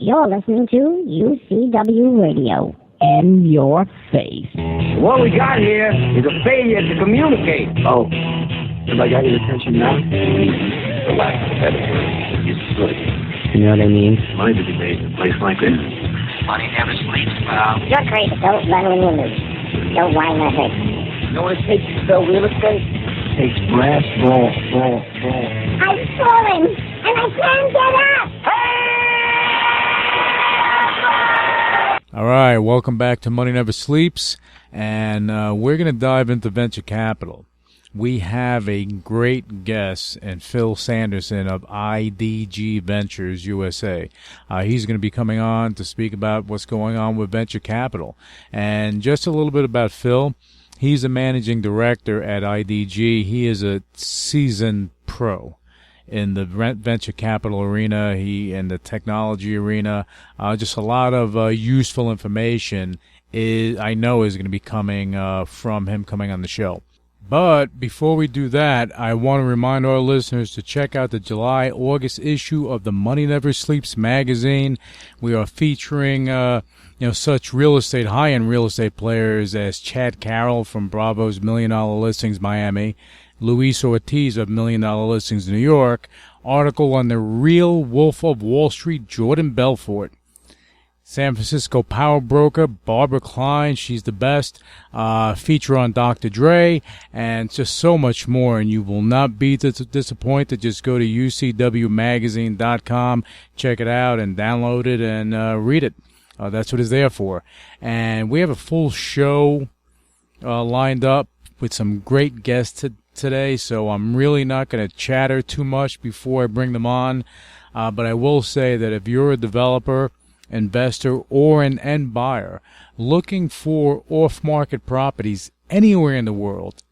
You're listening to UCW Radio. In your face. What we got here is a failure to communicate. Oh, have I got your attention now? The lack of editor is good. You know what I mean? Money to be made in a place like this. Money never sleeps, pal. You're crazy. Don't run when you lose. Don't whine my head. You know what it takes to sell real estate? It takes brass ball. I'm falling, and I can't get up. All right, welcome back to Money Never Sleeps, and we're going to dive into venture capital. We have a great guest in Phil Sanderson of IDG Ventures USA. He's going to be coming on to speak about what's going on with venture capital. And just a little bit about Phil. He's a managing director at IDG. He is a seasoned pro in the venture capital arena, in the technology arena. Just a lot of useful information I know is going to be coming from him coming on the show. But before we do that, I want to remind our listeners to check out the July-August issue of the Money Never Sleeps magazine. We are featuring such high-end real estate players as Chad Carroll from Bravo's $1 Million Listings Miami, Luis Ortiz of $1 Million Listings New York, article on the real Wolf of Wall Street, Jordan Belfort, San Francisco power broker Barbara Klein, she's the best, feature on Dr. Dre, and just so much more. And you will not be disappointed. Just go to ucwmagazine.com, check it out, and download it and read it. That's what it's there for. And we have a full show lined up with some great guests today, so I'm really not going to chatter too much before I bring them on. But I will say that if you're a developer, investor, or an end buyer looking for off-market properties anywhere in the world,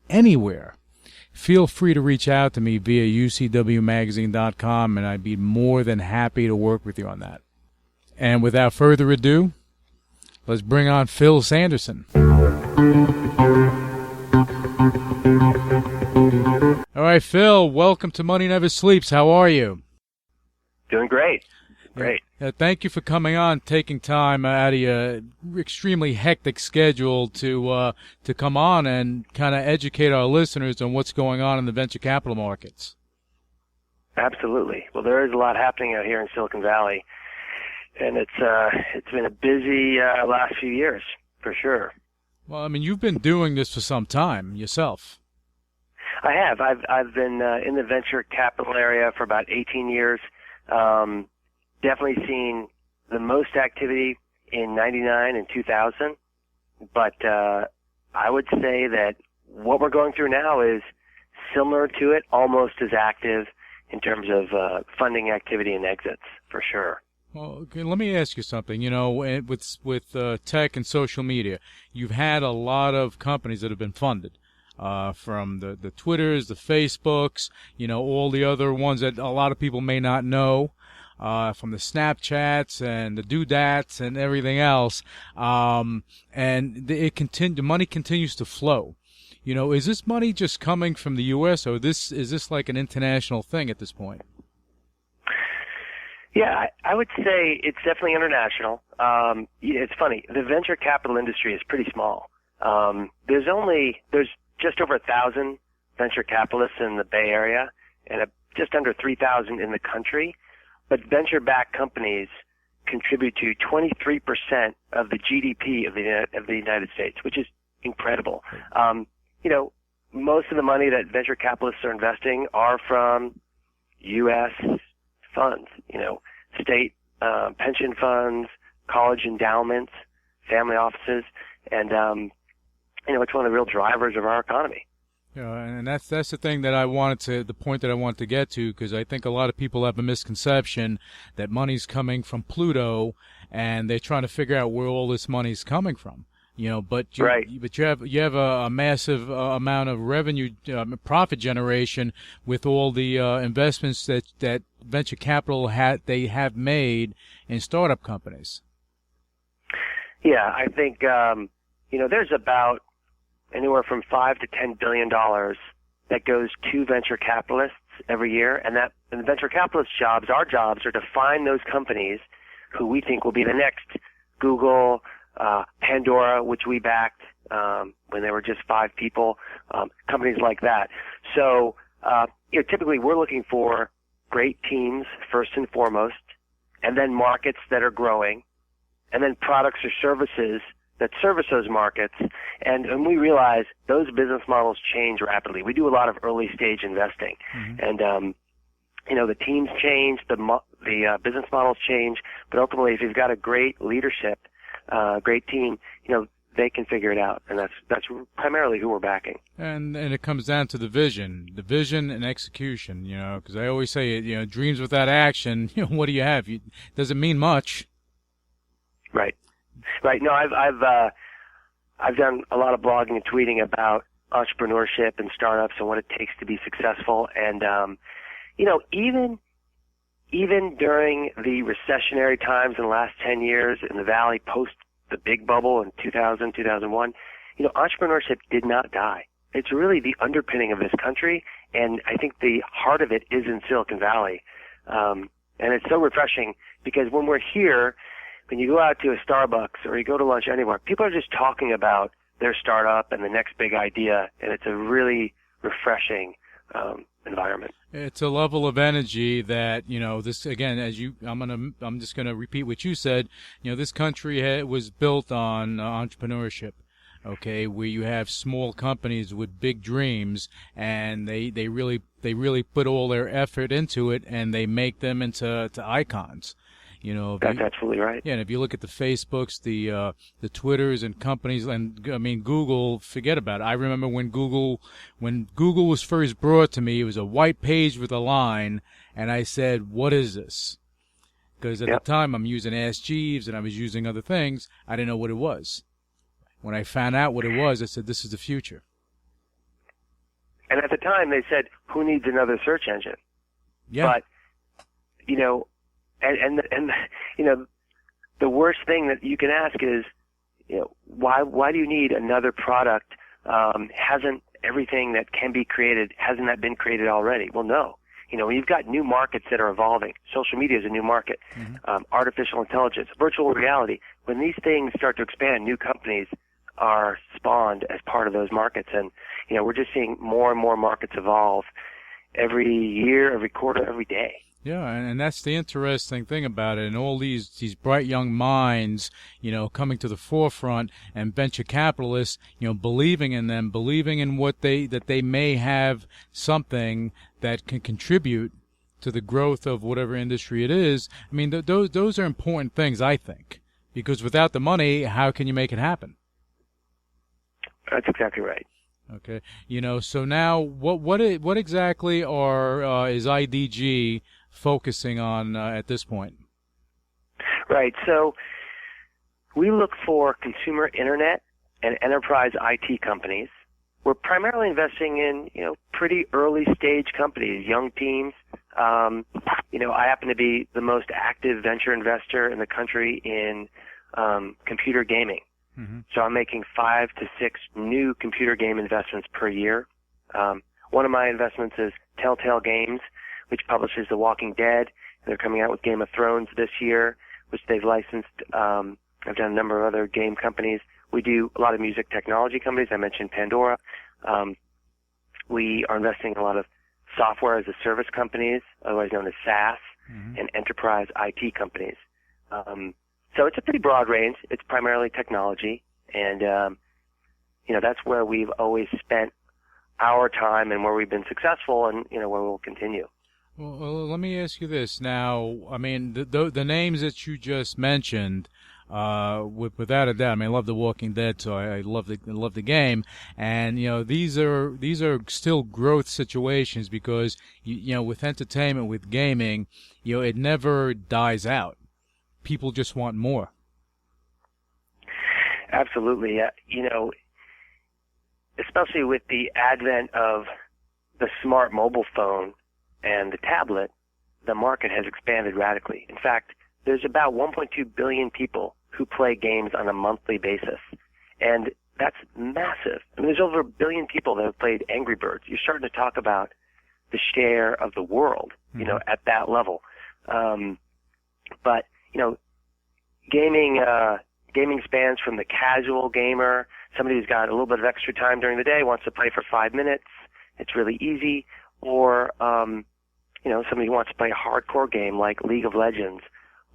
feel free to reach out to me via ucwmagazine.com, and I'd be more than happy to work with you on that. And without further ado, let's bring on Phil Sanderson. All right, Phil, welcome to Money Never Sleeps. How are you? Doing great. Great. Thank you for coming on, taking time out of your extremely hectic schedule to come on and kind of educate our listeners on what's going on in the venture capital markets. Absolutely. Well, there is a lot happening out here in Silicon Valley, and it's been a busy last few years for sure. Well, I mean, you've been doing this for some time yourself. I have. I've been in the venture capital area for about 18 years. Definitely seen the most activity in 99 and 2000, but I would say that what we're going through now is similar to it, almost as active in terms of funding activity and exits, for sure. Well, okay, let me ask you something. You know, with tech and social media, you've had a lot of companies that have been funded. From the Twitters, the Facebooks, all the other ones that a lot of people may not know, from the Snapchats and the Doodats and everything else, and the money continues to flow. Is this money just coming from the U.S. or is this like an international thing at this point? Yeah, I would say it's definitely international. It's funny. The venture capital industry is pretty small. There's just over 1,000 venture capitalists in the Bay Area and just under 3,000 in the country. But venture-backed companies contribute to 23% of the GDP of the United States, which is incredible. Most of the money that venture capitalists are investing are from U.S. funds, state pension funds, college endowments, family offices, and it's one of the real drivers of our economy. Yeah, and that's the thing that the point that I wanted to get to, because I think a lot of people have a misconception that money's coming from Pluto, and they're trying to figure out where all this money's coming from. But you have a massive amount of revenue, profit generation with all the investments that venture capital they have made in startup companies. Yeah, I think there's about anywhere from $5 to $10 billion that goes to venture capitalists every year, and the venture capitalists' jobs, our jobs, are to find those companies who we think will be the next Google, Pandora, which we backed when there were just 5 people, companies like that. So, typically we're looking for great teams first and foremost, and then markets that are growing, and then products or services that service those markets. And we realize those business models change rapidly. We do a lot of early stage investing, and the teams change, the business models change, but ultimately, if you've got a great leadership, great team, they can figure it out, and that's primarily who we're backing. And it comes down to the vision and execution. Because I always say, dreams without action. What do you have? Doesn't mean much. Right. No, I've done a lot of blogging and tweeting about entrepreneurship and startups and what it takes to be successful. And even during the recessionary times in the last 10 years in the Valley, post the big bubble in 2000, 2001, entrepreneurship did not die. It's really the underpinning of this country, and I think the heart of it is in Silicon Valley. And it's so refreshing because when we're here, when you go out to a Starbucks or you go to lunch anywhere, people are just talking about their startup and the next big idea, and it's a really refreshing environment. It's a level of energy that, this again, I'm just gonna repeat what you said. This country was built on entrepreneurship. Okay, where you have small companies with big dreams, and they really put all their effort into it, and they make them into icons. That's absolutely right. Yeah, and if you look at the Facebooks, the Twitters and companies, and Google, forget about it. I remember when Google was first brought to me, it was a white page with a line, and I said, "What is this?" Because at the time I'm using Ask Jeeves and I was using other things. I didn't know what it was. When I found out what it was, I said, "This is the future." And at the time they said, "Who needs another search engine?" Yeah. But And the worst thing that you can ask is, why do you need another product? Hasn't everything that can be created, hasn't that been created already? Well, no. When you've got new markets that are evolving, social media is a new market, artificial intelligence, virtual reality. When these things start to expand, new companies are spawned as part of those markets, and we're just seeing more and more markets evolve every year, every quarter, every day. Yeah, and that's the interesting thing about it. And all these bright young minds, coming to the forefront, and venture capitalists, believing in them, believing in that they may have something that can contribute to the growth of whatever industry it is. Those are important things, I think, because without the money, how can you make it happen? That's exactly right. Okay, so now what exactly is IDG focusing on at this point? Right. So we look for consumer internet and enterprise IT companies. We're primarily investing in, pretty early stage companies, young teams. I happen to be the most active venture investor in the country in computer gaming. So I'm making 5 to 6 new computer game investments per year. One of my investments is Telltale Games, which publishes The Walking Dead. They're coming out with Game of Thrones this year, which they've licensed. I've done a number of other game companies. We do a lot of music technology companies. I mentioned Pandora. We are investing in a lot of software as a service companies, otherwise known as SaaS, and enterprise IT companies. So it's a pretty broad range. It's primarily technology, and that's where we've always spent our time and where we've been successful, and where we'll continue. Well, let me ask you this now. The names that you just mentioned, without a doubt, I love The Walking Dead, so I love the game, and these are still growth situations because with entertainment, with gaming, it never dies out. People just want more. Absolutely. Especially with the advent of the smart mobile phone and the tablet, the market has expanded radically. In fact, there's about 1.2 billion people who play games on a monthly basis. And that's massive. There's over 1 billion people that have played Angry Birds. You're starting to talk about the share of the world, at that level. But gaming spans from the casual gamer, somebody who's got a little bit of extra time during the day, wants to play for 5 minutes. It's really easy. Or, somebody who wants to play a hardcore game like League of Legends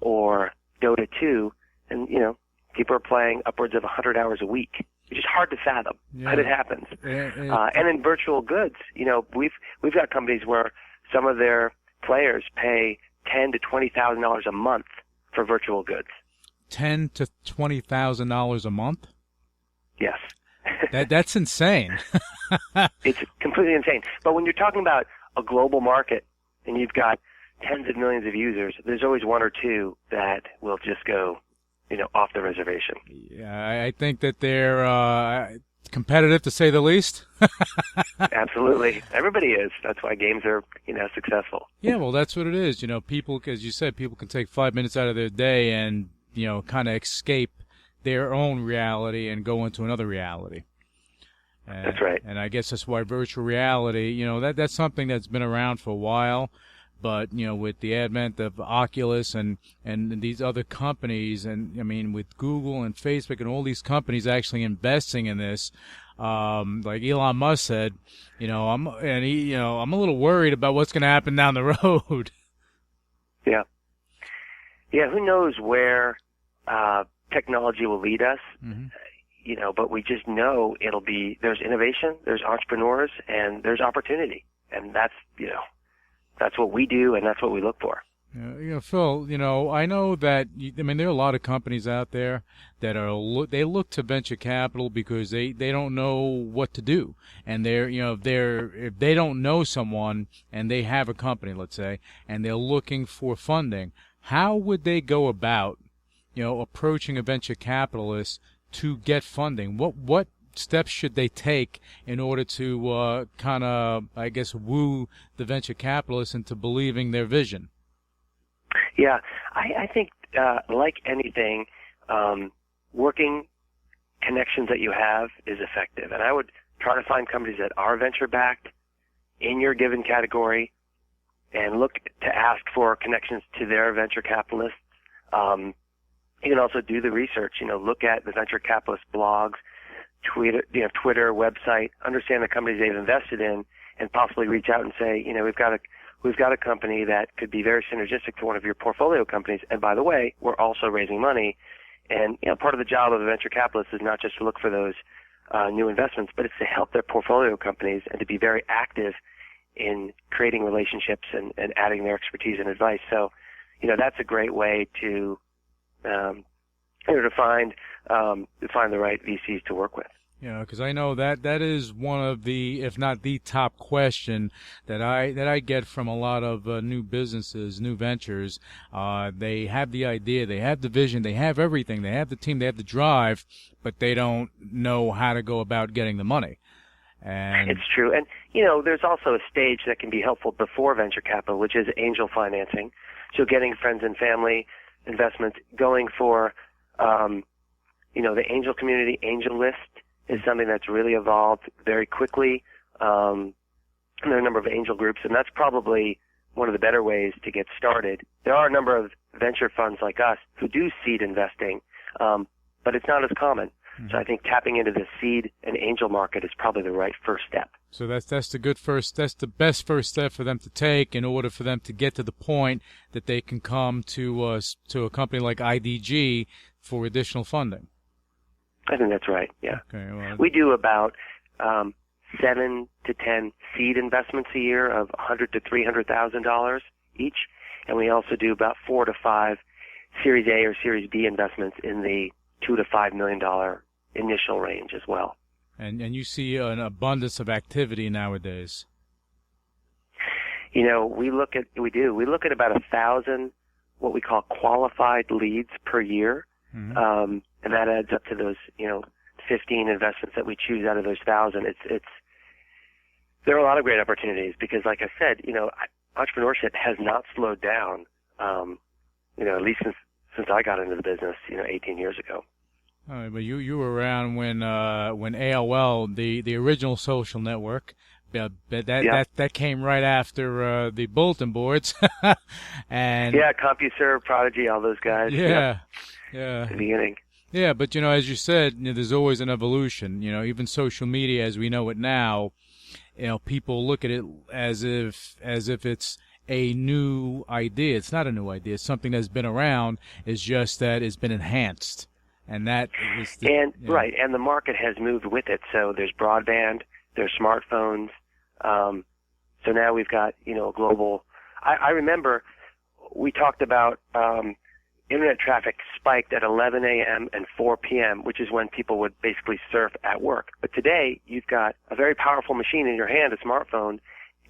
or Dota 2, and, people are playing upwards of 100 hours a week. It's just hard to fathom, but it happens. And in virtual goods, we've got companies where some of their players pay $10,000 to $20,000 a month for virtual goods. $10,000 to $20,000 a month? Yes. That's insane. It's completely insane. But when you're talking about a global market and you've got tens of millions of users, there's always one or two that will just go, off the reservation. Yeah, I think that they're competitive, to say the least. Absolutely. Everybody is. That's why games are, successful. Yeah, well, that's what it is. People, as you said, people can take 5 minutes out of their day and, kind of escape their own reality and go into another reality. That's right. And I guess that's why virtual reality, that's something that's been around for a while. But, with the advent of Oculus and these other companies, and, with Google and Facebook and all these companies actually investing in this, like Elon Musk said, I'm a little worried about what's going to happen down the road. Yeah. Yeah, who knows where technology will lead us, but we just know there's innovation, there's entrepreneurs, and there's opportunity. And that's what we do, and that's what we look for. Phil, I know that, there are a lot of companies out there that they look to venture capital because they don't know what to do. And if they don't know someone and they have a company, let's say, and they're looking for funding, how would they go about, approaching a venture capitalist to get funding? What steps should they take in order to kind of, I guess, woo the venture capitalists into believing their vision? Yeah, I think, like anything, working connections that you have is effective. And I would try to find companies that are venture-backed in your given category and look to ask for connections to their venture capitalists. You can also do the research, look at the venture capitalist blogs, Twitter, website, understand the companies they've invested in, and possibly reach out and say, we've got a company that could be very synergistic to one of your portfolio companies. And by the way, we're also raising money. And part of the job of a venture capitalist is not just to look for those new investments, but it's to help their portfolio companies and to be very active in creating relationships and adding their expertise and advice. So, that's a great way to find the right VCs to work with. Because I know that is one of the, if not the top question that I get from a lot of new businesses, new ventures. They have the idea, they have the vision, they have everything, they have the team, they have the drive, but they don't know how to go about getting the money. And it's true. And, there's also a stage that can be helpful before venture capital, which is angel financing. So getting friends and family investments, going for, the angel community, angel list is something that's really evolved very quickly. And there are a number of angel groups, and that's probably one of the better ways to get started. There are a number of venture funds like us who do seed investing, but it's not as common. Mm-hmm. So I think tapping into the seed and angel market is probably the right first step. So that's the best first step for them to take in order for them to get to the point that they can come to a company like IDG for additional funding. I think that's right. Yeah. Okay. Well, we do about 7 to 10 seed investments a year of $100,000 to $300,000 each, and we also do about 4 to 5 Series A or Series B investments in the $2 to $5 million initial range as well. And you see an abundance of activity nowadays. We look at about 1,000 what we call qualified leads per year. Mm-hmm. And that adds up to those, 15 investments that we choose out of those 1,000. There are a lot of great opportunities because, like I said, entrepreneurship has not slowed down, at least since I got into the business, 18 years ago. All right, but you were around when AOL, the original social network, that came right after the bulletin boards, and CompuServe, Prodigy, all those guys. Yeah. Yeah. at the beginning. Yeah, but as you said, there's always an evolution. Even social media as we know it now, people look at it as if it's a new idea. It's not a new idea. It's something that's been around. It's just that it's been enhanced, and that is right. And the market has moved with it. So there's broadband, there's smartphones. So now we've got a global. I remember we talked about. Internet traffic spiked at 11 a.m. and 4 p.m., which is when people would basically surf at work. But today, you've got a very powerful machine in your hand, a smartphone,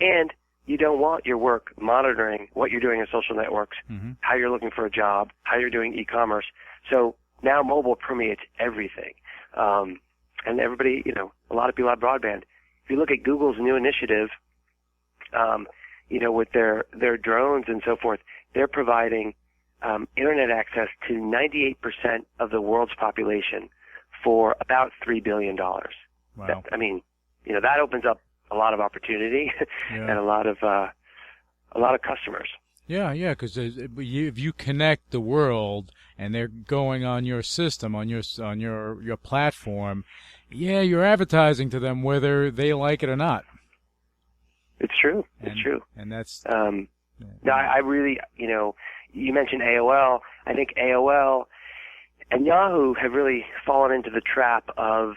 and you don't want your work monitoring what you're doing in social networks, how you're looking for a job, how you're doing e-commerce. So now mobile permeates everything. And everybody, a lot of people have broadband. If you look at Google's new initiative, with their drones and so forth, they're providing internet access to 98% of the world's population for about $3 billion. Wow. That opens up a lot of opportunity and a lot of customers. Yeah, because if you connect the world and they're going on your system, on your platform, you're advertising to them whether they like it or not. It's true. It's true. And that's no, I really, you mentioned AOL. I think AOL and Yahoo have really fallen into the trap of,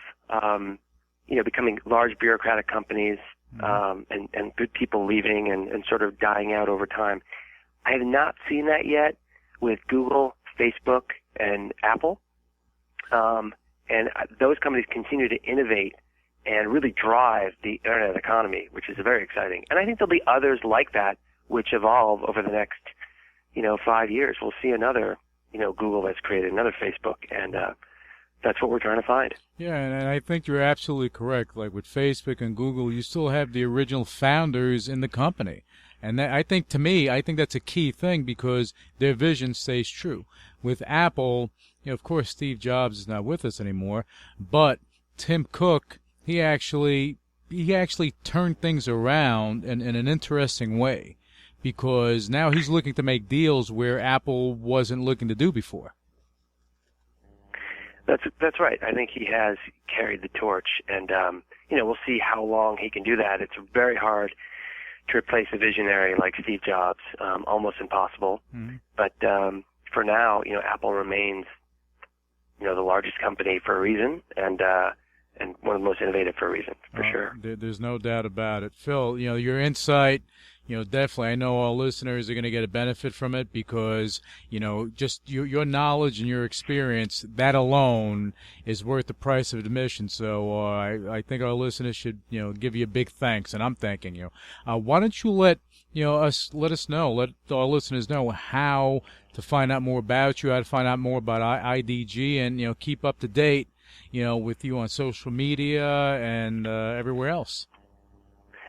becoming large bureaucratic companies, and good people leaving and sort of dying out over time. I have not seen that yet with Google, Facebook, and Apple. And those companies continue to innovate and really drive the internet economy, which is very exciting. And I think there'll be others like that which evolve over the next 5 years. We'll see another, Google that's created, another Facebook, and that's what we're trying to find. Yeah, and I think you're absolutely correct. Like with Facebook and Google, you still have the original founders in the company. And I think that's a key thing because their vision stays true. With Apple, of course, Steve Jobs is not with us anymore, but Tim Cook, he actually turned things around in an interesting way. Because now he's looking to make deals where Apple wasn't looking to do before. That's right. I think he has carried the torch, and we'll see how long he can do that. It's very hard to replace a visionary like Steve Jobs, almost impossible. But for now, Apple remains, the largest company for a reason, and one of the most innovative for a reason, for sure. There's no doubt about it, Phil. Your insight. Definitely, I know all listeners are going to get a benefit from it because, just your knowledge and your experience, that alone is worth the price of admission. So I think our listeners should, give you a big thanks, and I'm thanking you. Why don't you let our listeners know how to find out more about you, how to find out more about IDG, and, keep up to date, with you on social media and everywhere else.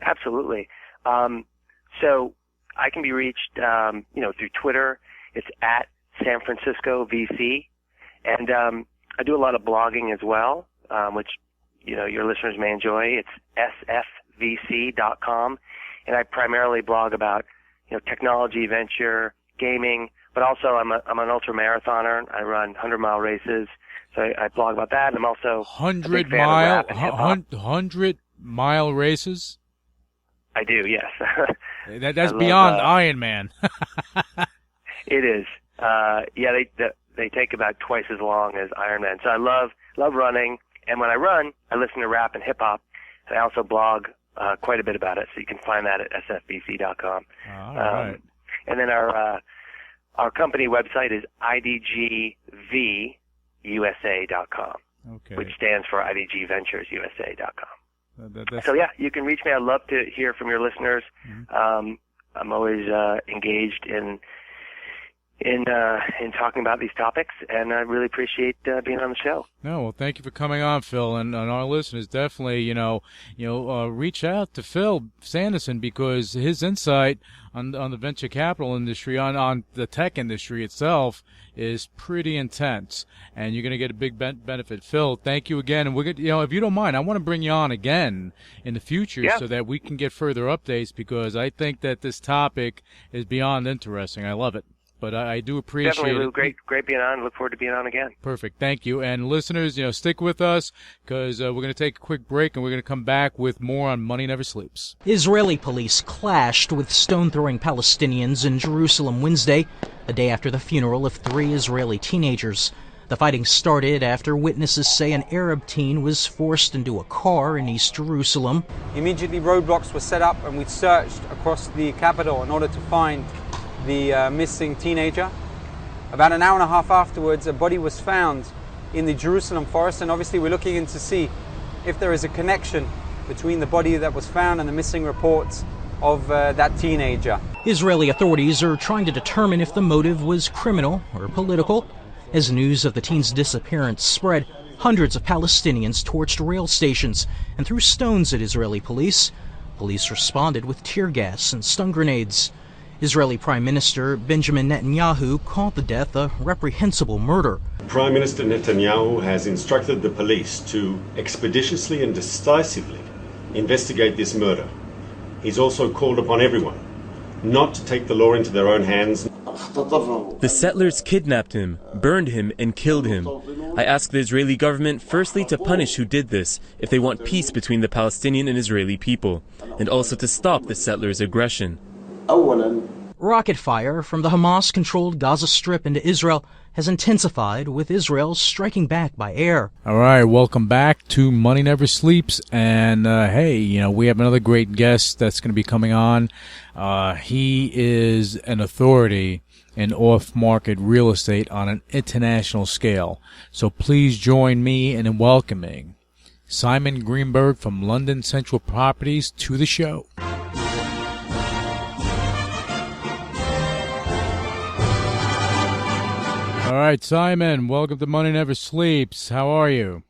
Absolutely. So I can be reached, through Twitter. It's at San Francisco VC, and I do a lot of blogging as well, which your listeners may enjoy. It's sfvc.com, and I primarily blog about technology, venture, gaming, but also I'm an ultra marathoner. I run 100-mile races, so I blog about that. And I'm also 100-mile races. I do, yes. That's beyond Ironman. It is. They take about twice as long as Ironman. So I love running, and when I run, I listen to rap and hip hop, and I also blog quite a bit about it. So you can find that at sfbc.com. All right. And then our company website is idgvusa.com, which stands for idgventuresusa.com. So you can reach me. I'd love to hear from your listeners. I'm always engaged in talking about these topics, and I really appreciate being on the show. No, well, thank you for coming on, Phil, and our listeners definitely, reach out to Phil Sanderson because his insight on the venture capital industry, on the tech industry itself, is pretty intense, and you're going to get a big benefit. Phil, thank you again, and we're going, if you don't mind, I want to bring you on again in the future so that we can get further updates because I think that this topic is beyond interesting. I love it. But I do appreciate Definitely, Lou. it. Great being on. Look forward to being on again. Perfect. Thank you. And listeners, stick with us because we're going to take a quick break and we're going to come back with more on Money Never Sleeps. Israeli police clashed with stone-throwing Palestinians in Jerusalem Wednesday, a day after the funeral of 3 Israeli teenagers. The fighting started after witnesses say an Arab teen was forced into a car in East Jerusalem. Immediately roadblocks were set up and we searched across the capital in order to find the missing teenager. About an hour and a half afterwards, a body was found in the Jerusalem forest, and obviously we're looking in to see if there is a connection between the body that was found and the missing reports of that teenager. Israeli authorities are trying to determine if the motive was criminal or political. As news of the teen's disappearance spread, hundreds of Palestinians torched rail stations and threw stones at Israeli police. Police responded with tear gas and stun grenades. Israeli Prime Minister Benjamin Netanyahu called the death a reprehensible murder. Prime Minister Netanyahu has instructed the police to expeditiously and decisively investigate this murder. He's also called upon everyone not to take the law into their own hands. The settlers kidnapped him, burned him, and killed him. I ask the Israeli government firstly to punish who did this if they want peace between the Palestinian and Israeli people, and also to stop the settlers' aggression. Rocket fire from the Hamas-controlled Gaza Strip into Israel has intensified, with Israel striking back by air. All right, welcome back to Money Never Sleeps. And, hey, we have another great guest that's going to be coming on. He is an authority in off-market real estate on an international scale. So please join me in welcoming Simon Greenberg from London Central Properties to the show. All right, Simon, welcome to Money Never Sleeps. How are you?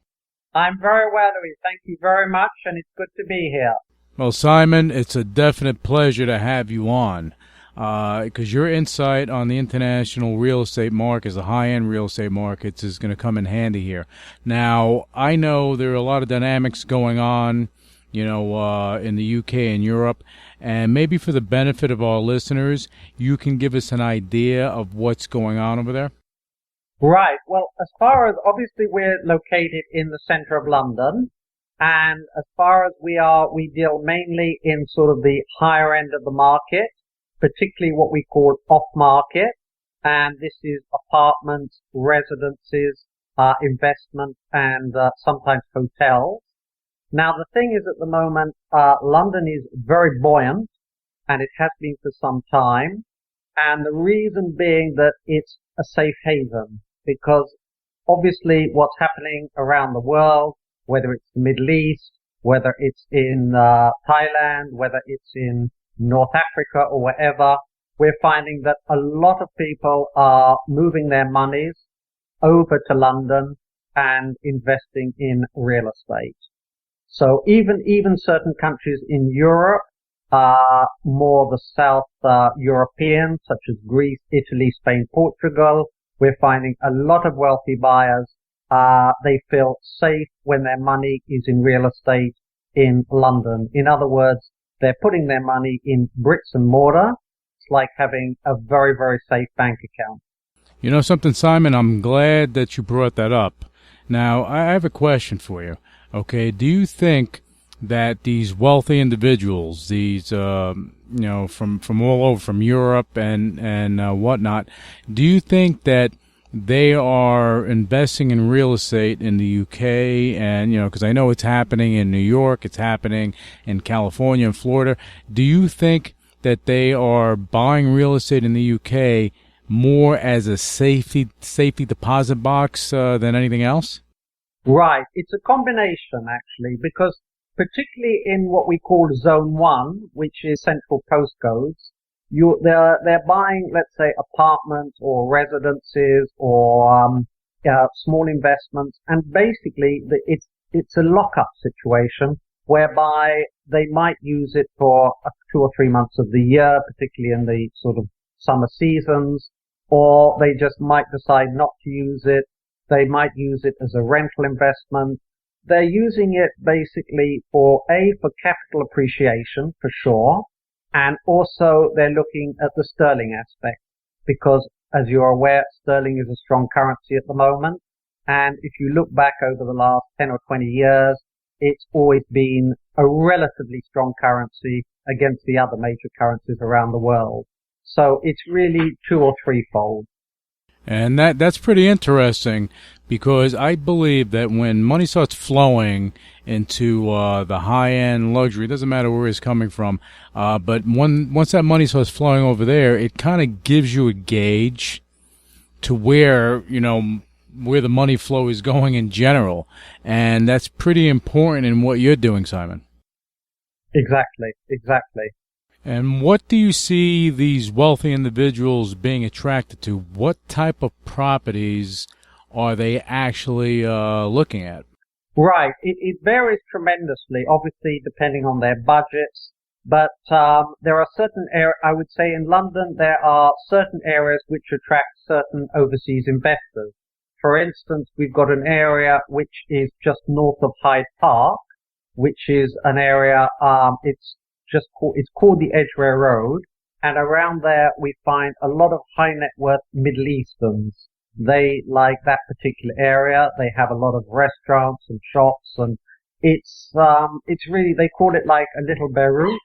I'm very well, Louis. Thank you very much, and it's good to be here. Well, Simon, it's a definite pleasure to have you on because your insight on the international real estate markets, the high-end real estate markets, is going to come in handy here. Now, I know there are a lot of dynamics going on, in the UK and Europe, and maybe for the benefit of our listeners, you can give us an idea of what's going on over there. Right. Well, as far as obviously we're located in the center of London, and as far as we deal mainly in sort of the higher end of the market, particularly what we call off-market, and this is apartments, residences, investment, and sometimes hotels. Now, the thing is, at the moment, London is very buoyant, and it has been for some time, and the reason being that it's a safe haven, because obviously what's happening around the world, whether it's the Middle East, whether it's in Thailand, whether it's in North Africa or wherever, we're finding that a lot of people are moving their monies over to London and investing in real estate. So even certain countries in Europe, more the South European, such as Greece, Italy, Spain, Portugal, we're finding a lot of wealthy buyers, they feel safe when their money is in real estate in London. In other words, they're putting their money in bricks and mortar. It's like having a very, very safe bank account. You know something, Simon? I'm glad that you brought that up. Now, I have a question for you. Okay, do you think that these wealthy individuals, these, from all over, from Europe and whatnot, do you think that they are investing in real estate in the UK? And, because I know it's happening in New York, it's happening in California and Florida. Do you think that they are buying real estate in the UK more as a safety deposit box than anything else? Right. It's a combination, actually, because particularly in what we call Zone 1, which is central postcodes, they're buying, let's say, apartments or residences or small investments, and basically it's a lockup situation whereby they might use it for 2 or 3 months of the year, particularly in the sort of summer seasons, or they just might decide not to use it. They might use it as a rental investment. They're using it basically for capital appreciation, for sure, and also they're looking at the sterling aspect, because as you're aware, sterling is a strong currency at the moment. And if you look back over the last 10 or 20 years, it's always been a relatively strong currency against the other major currencies around the world. So it's really two or threefold. And that's pretty interesting, because I believe that when money starts flowing into the high-end luxury, it doesn't matter where it's coming from, but once that money starts flowing over there, it kind of gives you a gauge to where, where the money flow is going in general. And that's pretty important in what you're doing, Simon. Exactly. And what do you see these wealthy individuals being attracted to? What type of properties are they actually looking at? Right. It varies tremendously, obviously, depending on their budgets. But there are certain areas, I would say in London, there are certain areas which attract certain overseas investors. For instance, we've got an area which is just north of Hyde Park, which is an area, it's called the Edgware Road, and around there we find a lot of high net worth Middle Easterns. They like that particular area. They have a lot of restaurants and shops, and it's really, they call it like a little Beirut,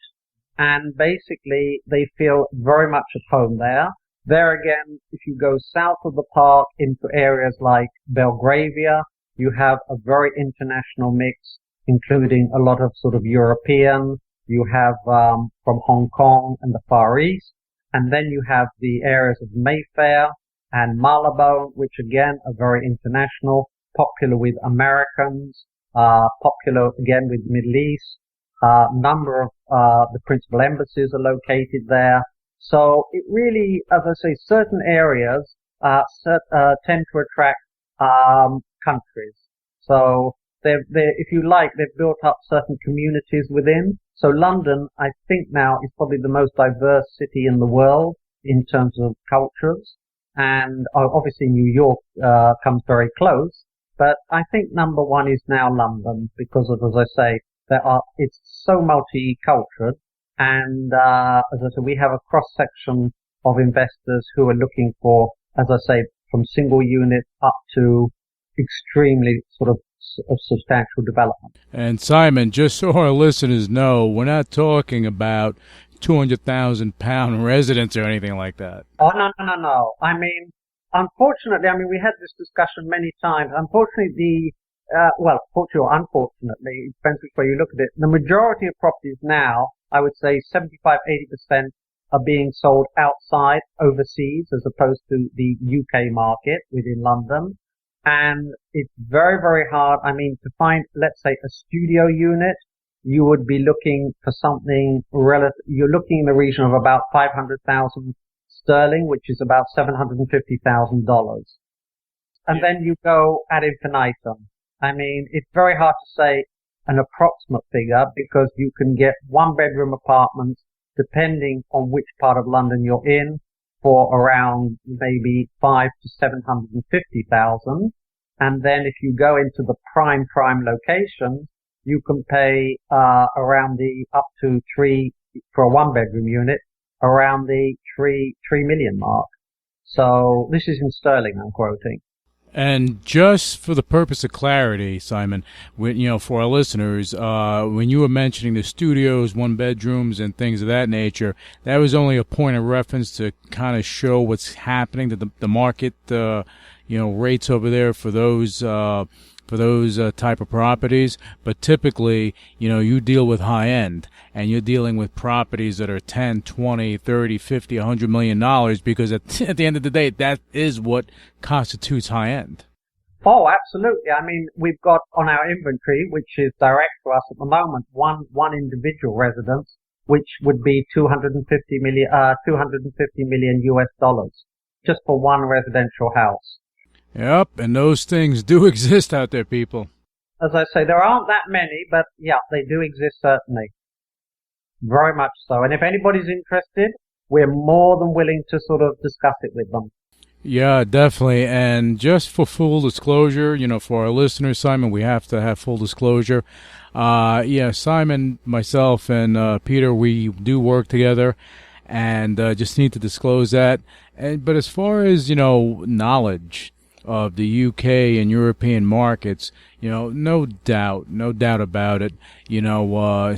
and basically they feel very much at home there. There again, if you go south of the park into areas like Belgravia, you have a very international mix, including a lot of sort of European. You have from Hong Kong and the Far East, and then you have the areas of Mayfair and Marylebone, which again are very international, popular with Americans, popular again with Middle East. Number of the principal embassies are located there. So it really, as I say, certain areas tend to attract countries. So if you like, they've built up certain communities within. So London, I think now, is probably the most diverse city in the world in terms of cultures. And obviously New York comes very close. But I think number one is now London, because of, as I say, it's so multicultural. And as I said, we have a cross-section of investors who are looking for, as I say, from single unit up to extremely sort of substantial development. And Simon, just so our listeners know, we're not talking about 200,000-pound residents or anything like that. Oh, no. I mean, unfortunately, we had this discussion many times. Unfortunately, fortunately or unfortunately, it depends which way you look at it, the majority of properties now, I would say 75-80% are being sold outside, overseas, as opposed to the UK market within London. And it's very, very hard. To find, let's say, a studio unit, you would be looking for something you're looking in the region of about 500,000 sterling, which is about $750,000. And then you go ad infinitum. It's very hard to say an approximate figure, because you can get one bedroom apartments, depending on which part of London you're in, for around maybe 5 to 750,000. And then if you go into the prime locations, you can pay around the up to 3 for a one bedroom unit, around the 3 million mark. So this is in sterling I'm quoting. And just for the purpose of clarity, Simon, for our listeners, when you were mentioning the studios, one bedrooms, and things of that nature, that was only a point of reference to kind of show what's happening to the market, rates over there for those type of properties. But typically, you deal with high end, and you're dealing with properties that are 10, 20, 30, 50, $100 million, because at the end of the day, that is what constitutes high end. Oh, absolutely. We've got on our inventory, which is direct to us at the moment, one individual residence, which would be 250 million US dollars, just for one residential house. Yep, and those things do exist out there, people. As I say, there aren't that many, but yeah, they do exist, certainly. Very much so. And if anybody's interested, we're more than willing to sort of discuss it with them. Yeah, definitely. And just for full disclosure, for our listeners, Simon, we have to have full disclosure. Simon, myself, and Peter, we do work together, and just need to disclose that. But as far as, knowledge of the UK and European markets, no doubt about it.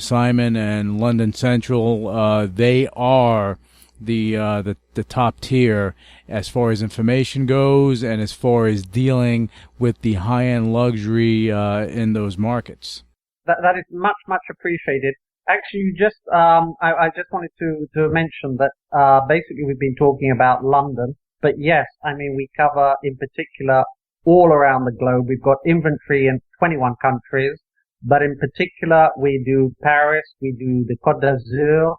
Simon and London Central, they are the top tier as far as information goes and as far as dealing with the high-end luxury in those markets. That is much appreciated. Actually, I just wanted to mention that basically we've been talking about London, but yes, I mean we cover in particular all around the globe. We've got inventory in 21 countries, but in particular we do Paris, we do the Côte d'Azur,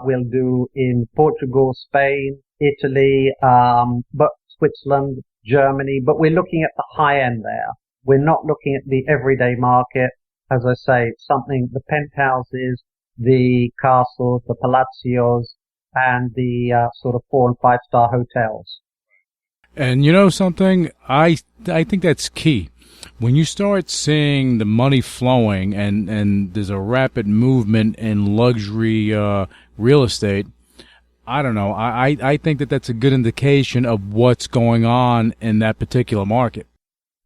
we'll do in Portugal, Spain, Italy, but Switzerland, Germany, but we're looking at the high end there. We're not looking at the everyday market. As I say, the penthouses, the castles, the palacios, and the sort of 4- and 5-star hotels. And something, I think that's key. When you start seeing the money flowing and there's a rapid movement in luxury real estate, I don't know. I think that's a good indication of what's going on in that particular market.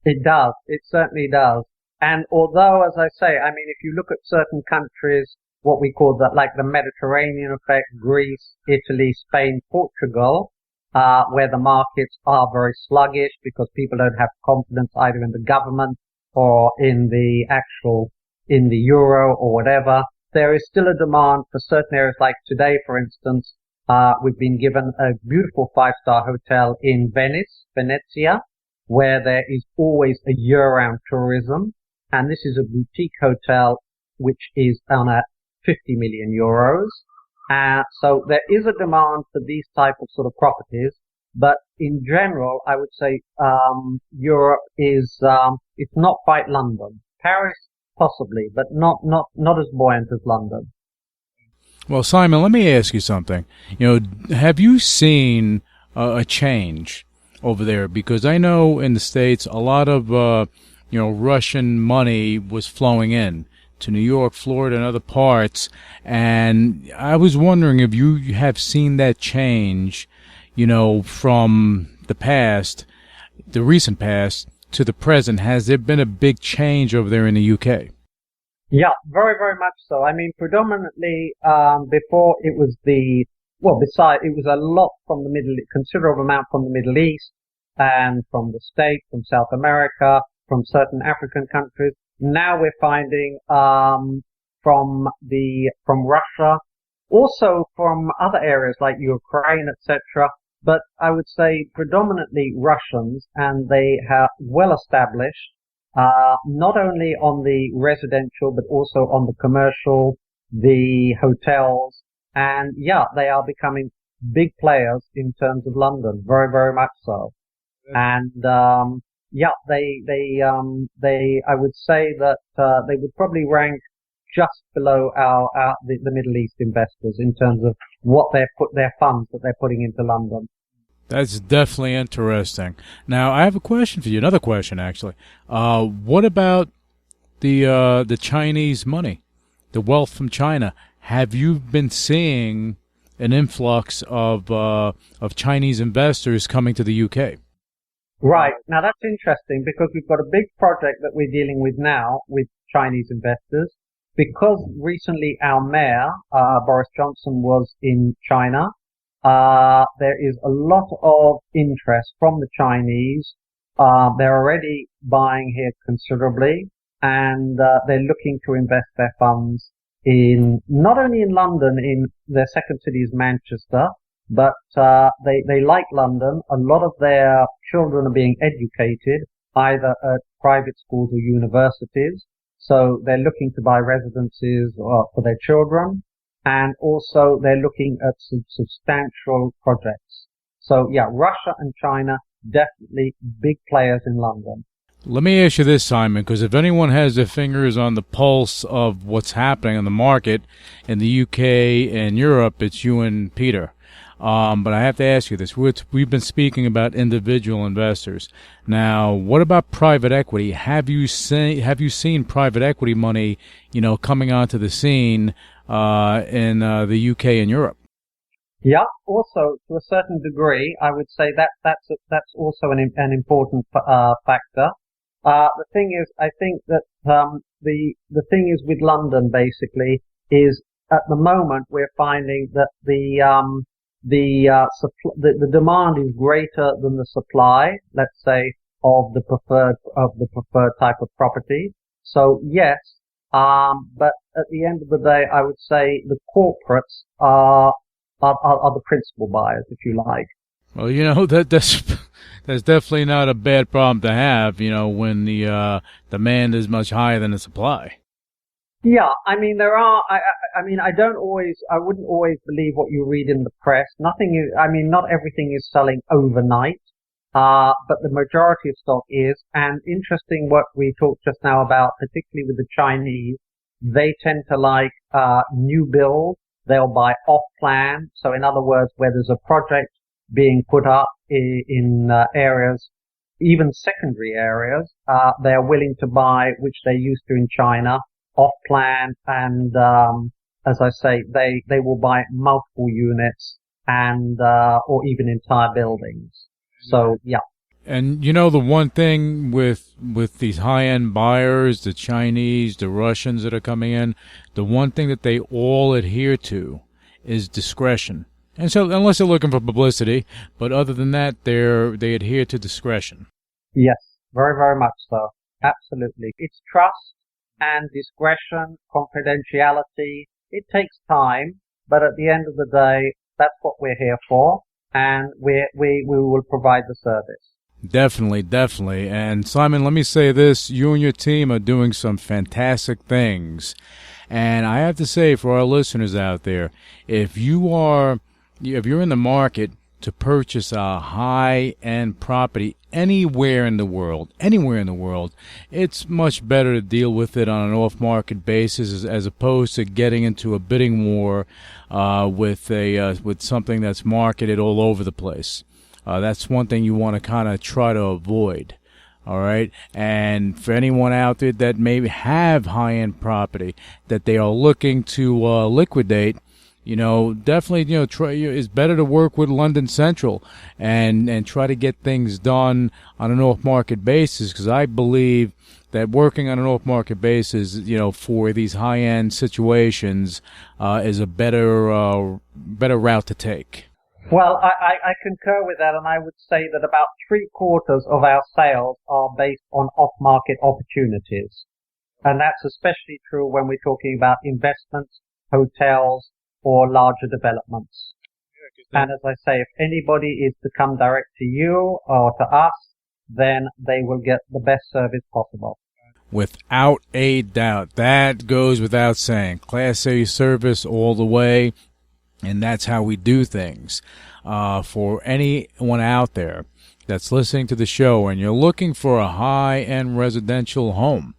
It does. It certainly does. And although, as I say, I mean, if you look at certain countries, what we call like the Mediterranean effect, Greece, Italy, Spain, Portugal, where the markets are very sluggish because people don't have confidence either in the government or in the euro or whatever, there is still a demand for certain areas. Like today, for instance, we've been given a beautiful 5-star hotel in Venezia, where there is always a year-round tourism. And this is a boutique hotel which is on at 50 million euros. So there is a demand for these type of sort of properties. But in general, I would say Europe is it's not quite London. Paris possibly, but not as buoyant as London. Well, Simon, let me ask you something. Have you seen a change over there? Because I know in the States a lot of Russian money was flowing in to New York, Florida, and other parts. And I was wondering if you have seen that change, from the past, the recent past, to the present. Has there been a big change over there in the UK? Yeah, very, very much so. I mean, predominantly, before it was it was a lot from considerable amount from the Middle East and from the States, from South America, from certain African countries. Now we're finding from Russia, also from other areas like Ukraine, etc. But I would say predominantly Russians, and they have well established, not only on the residential but also on the commercial, the hotels, and they are becoming big players in terms of London, very, very much so. And I would say that they would probably rank just below the Middle East investors in terms of what their funds that they're putting into London. That's definitely interesting. Now, I have a question for you. Another question, actually. What about the Chinese money, the wealth from China? Have you been seeing an influx of Chinese investors coming to the UK? Right. Now that's interesting because we've got a big project that we're dealing with now with Chinese investors. Because recently our mayor, Boris Johnson, was in China, there is a lot of interest from the Chinese. They're already buying here considerably, and they're looking to invest their funds not only in London, in their second city is Manchester, but they like London. A lot of their children are being educated either at private schools or universities, so they're looking to buy residences for their children, and also they're looking at some substantial projects. So Russia and China definitely big players in London. Let me ask you this, Simon, because if anyone has their fingers on the pulse of what's happening in the market in the UK and Europe, it's you and Peter. But I have to ask you this. We've been speaking about individual investors. Now, what about private equity? Have you seen private equity money, coming onto the scene in the UK and Europe? Yeah. Also, to a certain degree, I would say that's also an important factor. The thing is, I think that the thing is with London basically is at the moment we're finding that the demand is greater than the supply, let's say, of the preferred type of property. So yes, but at the end of the day, I would say the corporates are the principal buyers, if you like. Well, that's definitely not a bad problem to have, when the demand is much higher than the supply. Yeah, I mean there are. I mean I wouldn't always believe what you read in the press. Not everything is selling overnight, but the majority of stock is. And interesting what we talked just now about, particularly with the Chinese, they tend to like new build. They'll buy off plan. So in other words, where there's a project being put up in areas, even secondary areas, they are willing to buy, which they used to in China, off plan, and as I say, they will buy multiple units and or even entire buildings. So yeah. And the one thing with these high-end buyers, the Chinese, the Russians that are coming in, the one thing that they all adhere to is discretion. And so, unless they're looking for publicity, but other than that, they adhere to discretion. Yes, very, very much so. Absolutely. It's trust and discretion, confidentiality. It takes time, but at the end of the day, that's what we're here for, and we will provide the service. Definitely. And Simon, let me say this. You and your team are doing some fantastic things. And I have to say, for our listeners out there, if you're in the market to purchase a high-end property anywhere in the world, it's much better to deal with it on an off-market basis as opposed to getting into a bidding war with something that's marketed all over the place. That's one thing you want to kind of try to avoid. All right. And for anyone out there that maybe have high-end property that they are looking to liquidate, definitely, it's better to work with London Central and try to get things done on an off-market basis, because I believe that working on an off-market basis, for these high-end situations, is a better route to take. Well, I concur with that, and I would say that about 3/4 of our sales are based on off-market opportunities. And that's especially true when we're talking about investments, hotels, or larger developments. And as I say, if anybody is to come direct to you or to us, then they will get the best service possible. Without a doubt. That goes without saying. Class A service all the way. And that's how we do things. For anyone out there that's listening to the show and you're looking for a high-end residential home,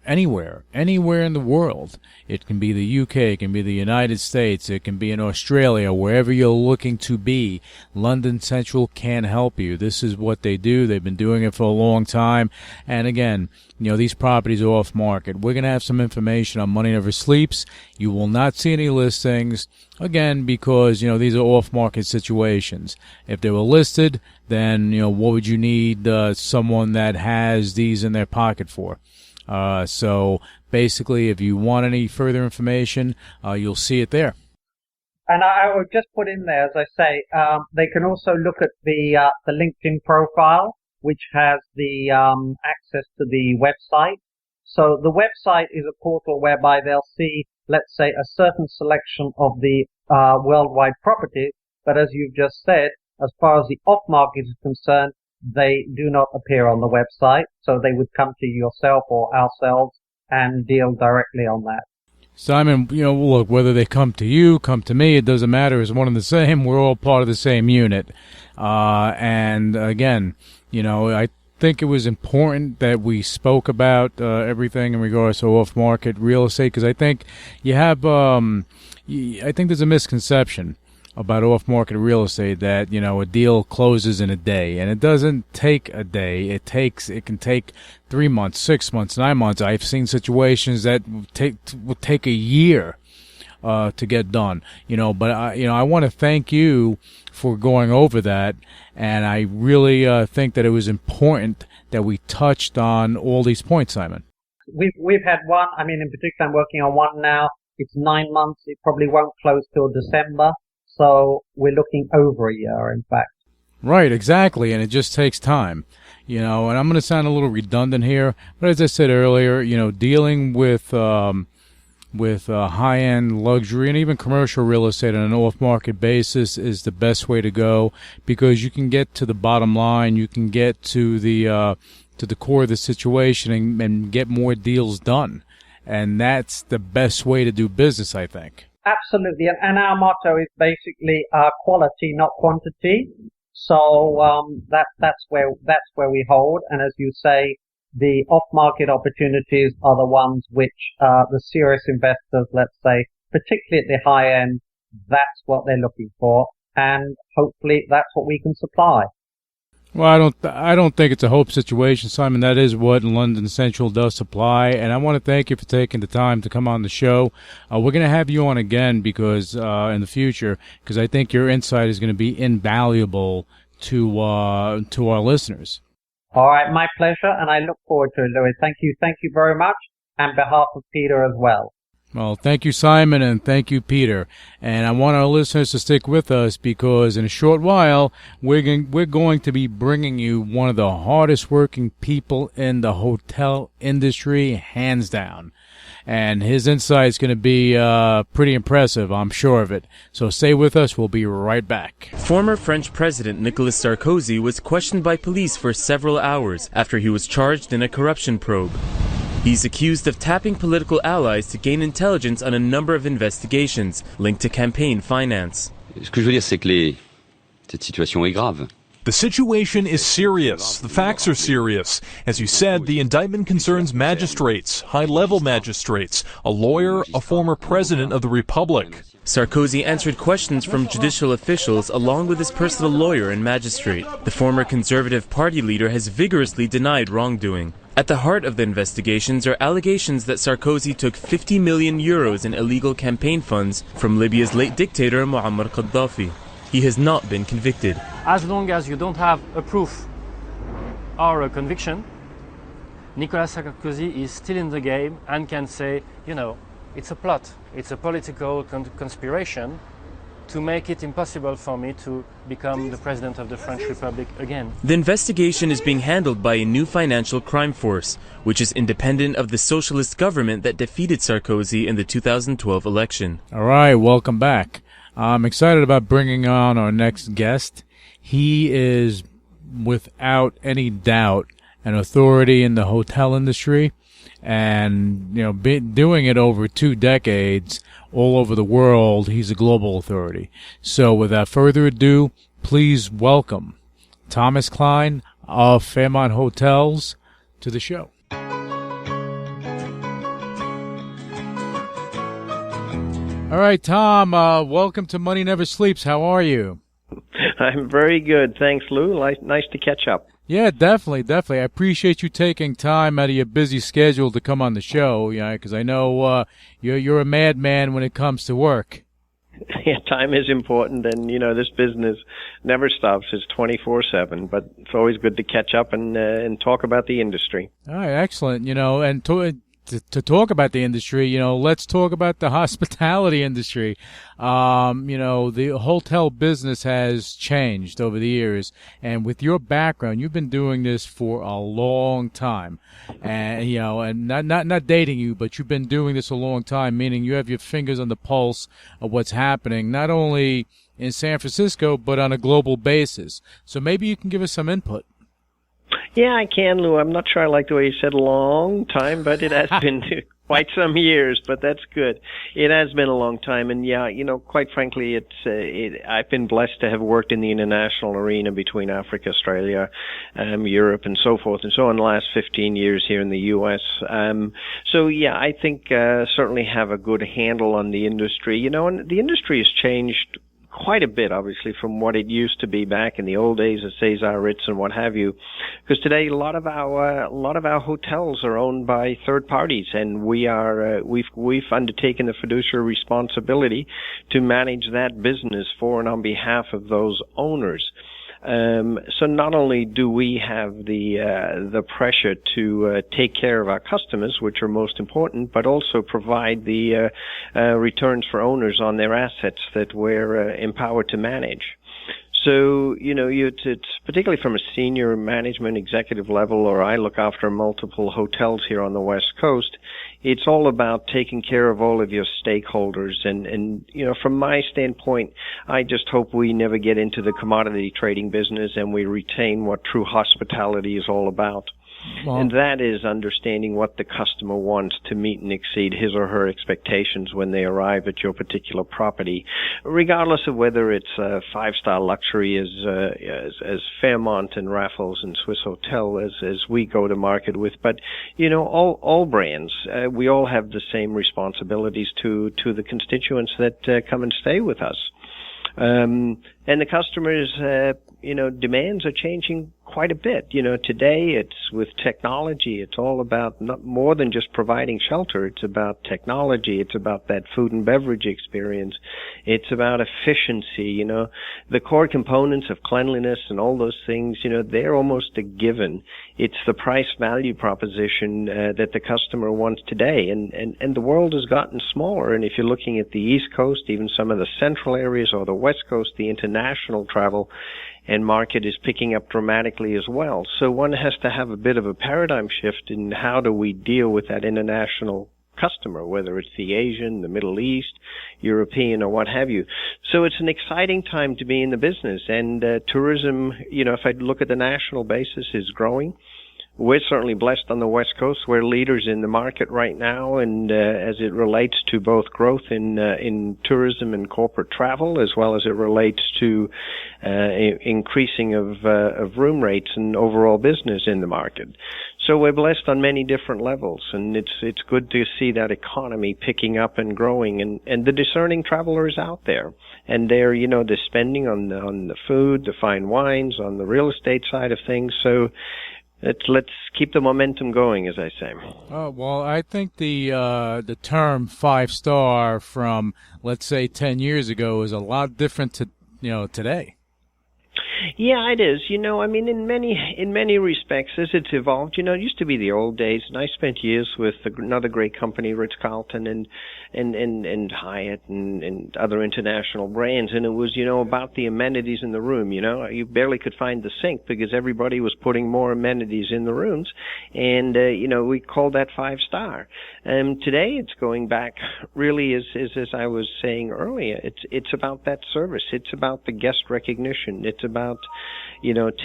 anywhere in the world, it can be the UK, it can be the United States, it can be in Australia, wherever you're looking to be, London Central can help you. This is what they do. They've been doing it for a long time. And again, these properties are off market. We're going to have some information on Money Never Sleeps. You will not see any listings, again, because, these are off market situations. If they were listed, then, what would you need someone that has these in their pocket for? So basically, if you want any further information, you'll see it there. And I would just put in there, as I say, they can also look at the LinkedIn profile, which has the access to the website. So the website is a portal whereby they'll see, let's say, a certain selection of the worldwide properties. But as you've just said, as far as the off-market is concerned, they do not appear on the website. So they would come to yourself or ourselves and deal directly on that. Simon, look, whether they come to you, come to me, it doesn't matter. It's one and the same. We're all part of the same unit. And again, I think it was important that we spoke about everything in regards to off-market real estate, because I think you have, I think there's a misconception about off-market real estate that, a deal closes in a day, and it doesn't take a day. It can take 3 months, 6 months, 9 months. I've seen situations that would take a year to get done. But I want to thank you for going over that, and I really think that it was important that we touched on all these points, Simon. We've had one. I mean, in particular, I'm working on one now. It's 9 months. It probably won't close till December. So we're looking over a year, in fact. Right, exactly. And it just takes time, and I'm going to sound a little redundant here, but as I said earlier, dealing with high-end luxury and even commercial real estate on an off-market basis is the best way to go, because you can get to the bottom line, you can get to the core of the situation and get more deals done. And that's the best way to do business, I think. Absolutely. And our motto is basically quality, not quantity. So that's where we hold. And as you say, the off-market opportunities are the ones which the serious investors, let's say, particularly at the high end, that's what they're looking for. And hopefully that's what we can supply. Well, I don't think it's a hope situation, Simon. That is what London Central does supply, and I want to thank you for taking the time to come on the show. We're going to have you on again because in the future, because I think your insight is going to be invaluable to our listeners. All right, my pleasure, and I look forward to it, Louis. Thank you very much, on behalf of Peter as well. Well, thank you, Simon, and thank you, Peter. And I want our listeners to stick with us because in a short while, we're going to be bringing you one of the hardest working people in the hotel industry, hands down. And his insight is going to be pretty impressive, I'm sure of it. So stay with us. We'll be right back. Former French President Nicolas Sarkozy was questioned by police for several hours after he was charged in a corruption probe. He's accused of tapping political allies to gain intelligence on a number of investigations linked to campaign finance. Ce que je veux dire, c'est que cette situation est grave. The situation is serious. The facts are serious. As you said, the indictment concerns magistrates, high-level magistrates, a lawyer, a former president of the Republic. Sarkozy answered questions from judicial officials along with his personal lawyer and magistrate. The former Conservative Party leader has vigorously denied wrongdoing. At the heart of the investigations are allegations that Sarkozy took 50 million euros in illegal campaign funds from Libya's late dictator Muammar Gaddafi. He has not been convicted. As long as you don't have a proof or a conviction, Nicolas Sarkozy is still in the game and can say, it's a plot, it's a political conspiration to make it impossible for me to become the president of the French Republic again. The investigation is being handled by a new financial crime force, which is independent of the socialist government that defeated Sarkozy in the 2012 election. All right, welcome back. I'm excited about bringing on our next guest. He is, without any doubt, an authority in the hotel industry, and doing it over 2 decades all over the world. He's a global authority. So without further ado, please welcome Thomas Klein of Fairmont Hotels to the show. All right, Tom, welcome to Money Never Sleeps. How are you? I'm very good. Thanks, Lou. Nice to catch up. Yeah, definitely. I appreciate you taking time out of your busy schedule to come on the show, because I know you're a madman when it comes to work. Yeah, time is important, and this business never stops. It's 24/7, but it's always good to catch up and talk about the industry. All right, excellent. And to talk about the industry, let's talk about the hospitality industry. The hotel business has changed over the years, and with your background, you've been doing this for a long time, and and not dating you, but you've been doing this a long time, meaning you have your fingers on the pulse of what's happening, not only in San Francisco but on a global basis. So maybe you can give us some input. Yeah, I can, Lou. I'm not sure I like the way you said long time, but it has been quite some years, but that's good. It has been a long time, and yeah, quite frankly, I've been blessed to have worked in the international arena between Africa, Australia, Europe, and so forth and so on the last 15 years here in the U.S. So yeah, I think certainly have a good handle on the industry, and the industry has changed quite a bit, obviously, from what it used to be back in the old days of Cesar Ritz and what have you. Because today, a lot of our hotels are owned by third parties, and we've undertaken the fiduciary responsibility to manage that business for and on behalf of those owners. So not only do we have the pressure to take care of our customers, which are most important, but also provide the returns for owners on their assets that we're empowered to manage. So, it's particularly from a senior management executive level, or I look after multiple hotels here on the West Coast. It's all about taking care of all of your stakeholders. And from my standpoint, I just hope we never get into the commodity trading business and we retain what true hospitality is all about. Well, and that is understanding what the customer wants to meet and exceed his or her expectations when they arrive at your particular property, regardless of whether it's a five-star luxury as Fairmont and Raffles and Swiss Hotel as we go to market with. But, all brands, we all have the same responsibilities to the constituents that come and stay with us. And the customers, demands are changing quite a bit. Today it's with technology. It's all about not more than just providing shelter. It's about technology. It's about that food and beverage experience. It's about efficiency. The core components of cleanliness and all those things, they're almost a given. It's the price value proposition that the customer wants today. And the world has gotten smaller. And if you're looking at the East Coast, even some of the central areas, or the West Coast, the international travel and market is picking up dramatically as well. So one has to have a bit of a paradigm shift in how do we deal with that international customer, whether it's the Asian, the Middle East, European, or what have you. So it's an exciting time to be in the business. And tourism, if I look at the national basis, is growing. We're certainly blessed on the West Coast. We're leaders in the market right now, and as it relates to both growth in tourism and corporate travel, as well as it relates to increasing of room rates and overall business in the market. So we're blessed on many different levels, and it's good to see that economy picking up and growing, and the discerning traveler is out there, and they're spending on the food, the fine wines, on the real estate side of things. So let's keep the momentum going, as I say. Oh, well, I think the term 5-star from, let's say, 10 years ago is a lot different to today. Yeah, it is. In many respects, as it's evolved, it used to be the old days, and I spent years with another great company, Ritz-Carlton, and Hyatt, and other international brands, and it was, about the amenities in the room. You barely could find the sink because everybody was putting more amenities in the rooms, and we called that 5-star. Today, it's going back, really, as I was saying earlier, it's about that service. It's about the guest recognition. It's about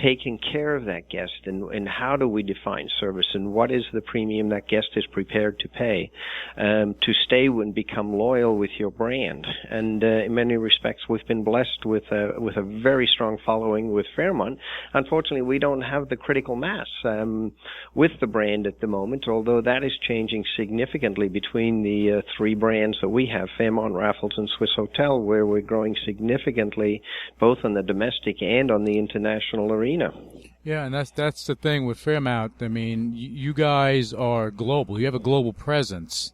taking care of that guest, and how do we define service, and what is the premium that guest is prepared to pay to stay and become loyal with your brand. And in many respects, we've been blessed with a very strong following with Fairmont. Unfortunately, we don't have the critical mass with the brand at the moment, although that is changing significantly between the three brands that we have, Fairmont, Raffles, and Swiss Hotel, where we're growing significantly both on the domestic and on the international arena. Yeah, and that's the thing with Fairmont. I mean, you guys are global. You have a global presence.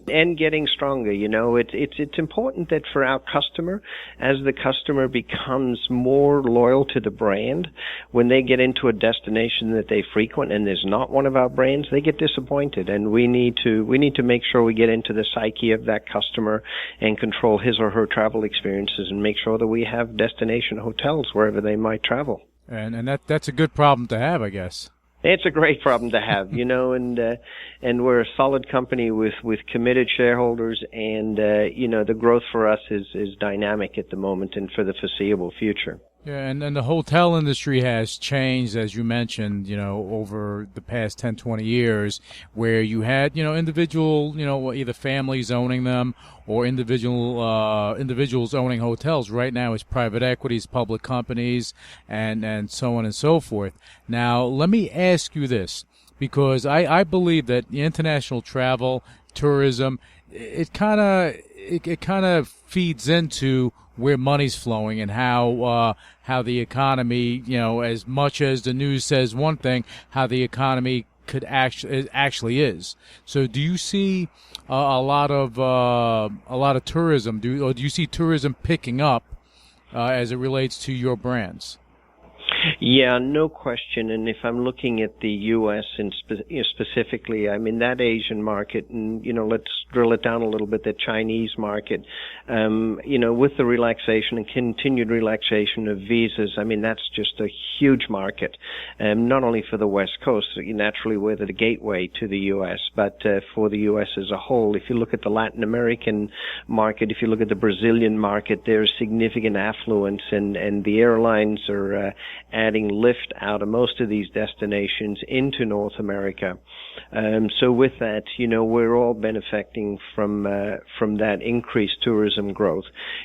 And getting stronger, it's important that for our customer, as the customer becomes more loyal to the brand, when they get into a destination that they frequent and there's not one of our brands, they get disappointed, and we need to make sure we get into the psyche of that customer and control his or her travel experiences and make sure that we have destination hotels wherever they might travel. And that's a good problem to have, I guess. It's a great problem to have, and we're a solid company with committed shareholders, and the growth for us is dynamic at the moment and for the foreseeable future. Yeah, and then the hotel industry has changed, as you mentioned, over the past 10, 20 years, where you had, individual, either families owning them or individuals owning hotels. Right now it's private equities, public companies, and so on and so forth. Now, let me ask you this, because I believe that international travel, tourism, it kind of feeds into where money's flowing and how the economy, as much as the news says one thing, how the economy actually is. So, do you see a lot of tourism? Do you see tourism picking up as it relates to your brands? Yeah, no question. And if I'm looking at the U.S. and specifically, I mean, that Asian market, and, let's drill it down a little bit, the Chinese market, with the relaxation and continued relaxation of visas, I mean, that's just a huge market, not only for the West Coast, naturally we're the gateway to the U.S., but for the U.S. as a whole. If you look at the Latin American market, if you look at the Brazilian market, there's significant affluence, and the airlines are adding lift out of most of these destinations into North America. So with that, we're all benefiting from that increased tourism growth.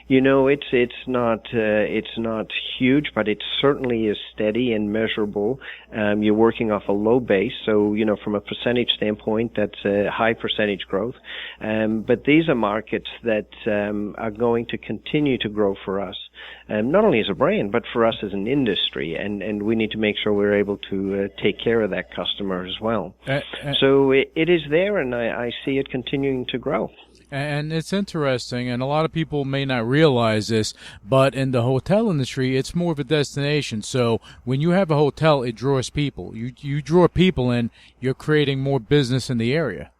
It's not huge, but it certainly is steady and measurable. You're working off a low base, so from a percentage standpoint, that's a high percentage growth. But these are markets that are going to continue to grow for us. Not only as a brand, but for us as an industry, and we need to make sure we're able to take care of that customer as well. So it is there, and I see it continuing to grow. And it's interesting, and a lot of people may not realize this, but in the hotel industry, it's more of a destination. So when you have a hotel, it draws people. You draw people in, you're creating more business in the area.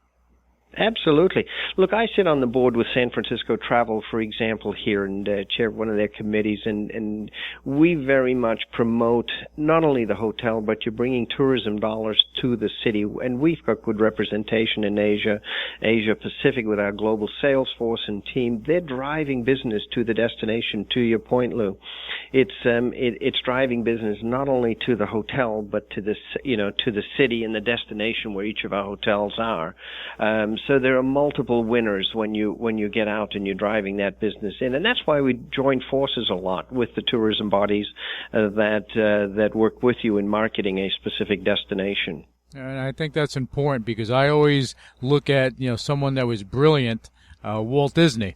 Absolutely. Look, I sit on the board with San Francisco Travel, for example, here, and chair one of their committees, and we very much promote not only the hotel, but you're bringing tourism dollars to the city, and we've got good representation in Asia Pacific with our global sales force and team. They're driving business to the destination, to your point, Lou. It's driving business not only to the hotel, but to the city and the destination where each of our hotels are. So there are multiple winners when you get out and you're driving that business in, and that's why we join forces a lot with the tourism bodies that work with you in marketing a specific destination. And I think that's important because I always look at someone that was brilliant, Walt Disney.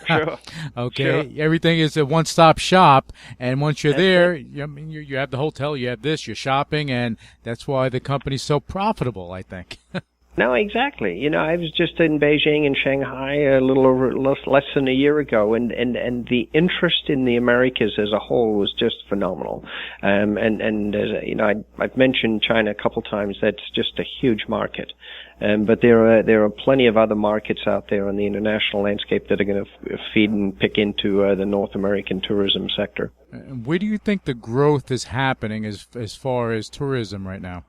Sure. Okay. Sure. Everything is a one-stop shop, and once you're there, you have the hotel, you have this, you're shopping, and that's why the company's so profitable, I think. No, exactly. I was just in Beijing and Shanghai a little over less than a year ago, and the interest in the Americas as a whole was just phenomenal. And as I've mentioned China a couple times. That's just a huge market. But there are plenty of other markets out there on the international landscape that are going to feed and pick into the North American tourism sector. Where do you think the growth is happening as far as tourism right now?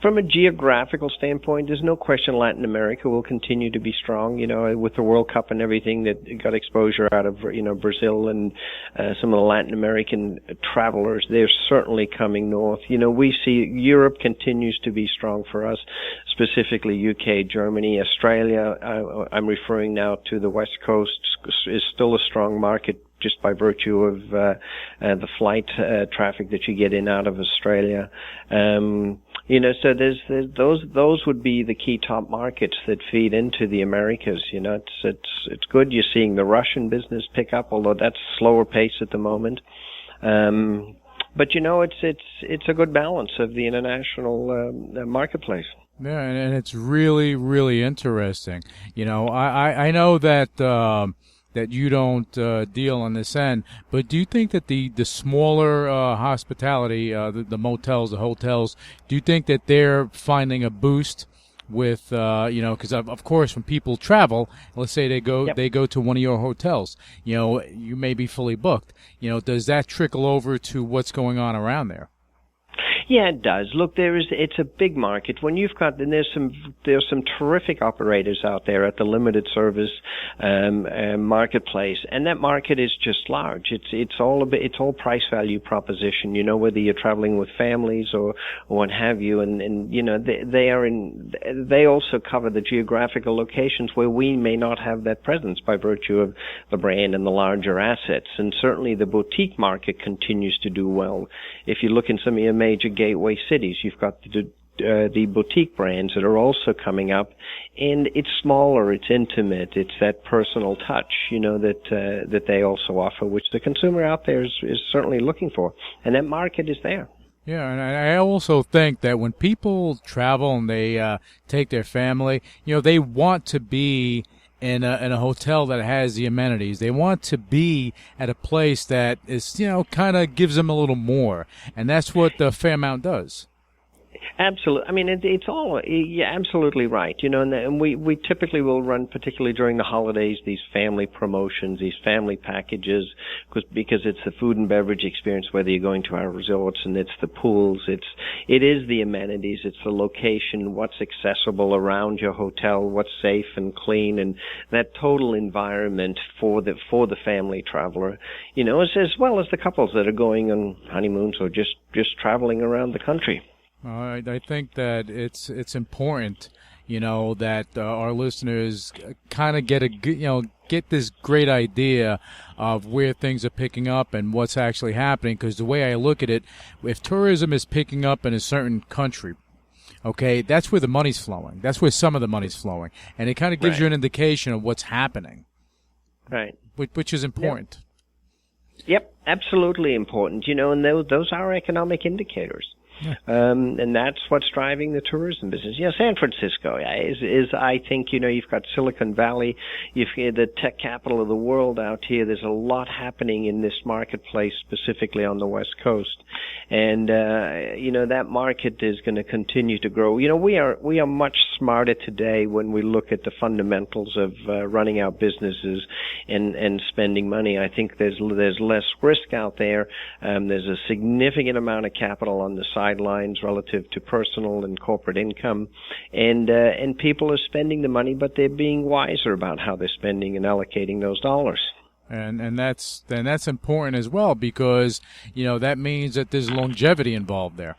From a geographical standpoint, there's no question Latin America will continue to be strong, with the World Cup and everything that got exposure out of, Brazil and some of the Latin American travelers. They're certainly coming north. We see Europe continues to be strong for us, specifically UK, Germany, Australia. I'm referring now to the West Coast, is still a strong market just by virtue of the flight traffic that you get in out of Australia. So there's those would be the key top markets that feed into the Americas. It's good. You're seeing the Russian business pick up, although that's slower pace at the moment. But it's a good balance of the international marketplace. Yeah, and it's really, really interesting. I know that that you don't deal on this end, but do you think that the smaller hospitality, the motels, the hotels, do you think that they're finding a boost with, because of course when people travel, let's say they go to one of your hotels, you may be fully booked. Does that trickle over to what's going on around there? Yeah, it does. Look, it's a big market. When you've got, and there's some terrific operators out there at the limited service marketplace, and that market is just large. It's all price value proposition. Whether you're traveling with families or what have you, and they also cover the geographical locations where we may not have that presence by virtue of the brand and the larger assets. And certainly the boutique market continues to do well. If you look in some of your major gateway cities, you've got the the boutique brands that are also coming up, and it's smaller, it's intimate, it's that personal touch, that they also offer, which the consumer out there is certainly looking for, and that market is there. Yeah, and I also think that when people travel and they take their family, they want to be in a hotel that has the amenities. They want to be at a place that is, kind of gives them a little more, and that's what the Fairmount does. Absolutely. I mean, it's all, you're absolutely right. And we typically will run, particularly during the holidays, these family promotions, these family packages, because it's the food and beverage experience, whether you're going to our resorts, and it's the pools, it is the amenities, it's the location, what's accessible around your hotel, what's safe and clean, and that total environment for the family traveler, as well as the couples that are going on honeymoons or just traveling around the country. I think that it's important, that our listeners kind of get this great idea of where things are picking up and what's actually happening. Because the way I look at it, if tourism is picking up in a certain country, okay, that's where the money's flowing. That's where some of the money's flowing, and it kind of gives you an indication of what's happening. Right. Which is important. Yep, absolutely important. And those are economic indicators. Yeah. And that's what's driving the tourism business. San Francisco is I think, you've got Silicon Valley, you've got the tech capital of the world out here. There's a lot happening in this marketplace, specifically on the West Coast. And, that market is going to continue to grow. We are much smarter today when we look at the fundamentals of running our businesses and spending money. I think there's less risk out there. There's a significant amount of capital on the sidelines relative to personal and corporate income, and people are spending the money, but they're being wiser about how they're spending and allocating those dollars. And that's important as well, because that means that there's longevity involved there.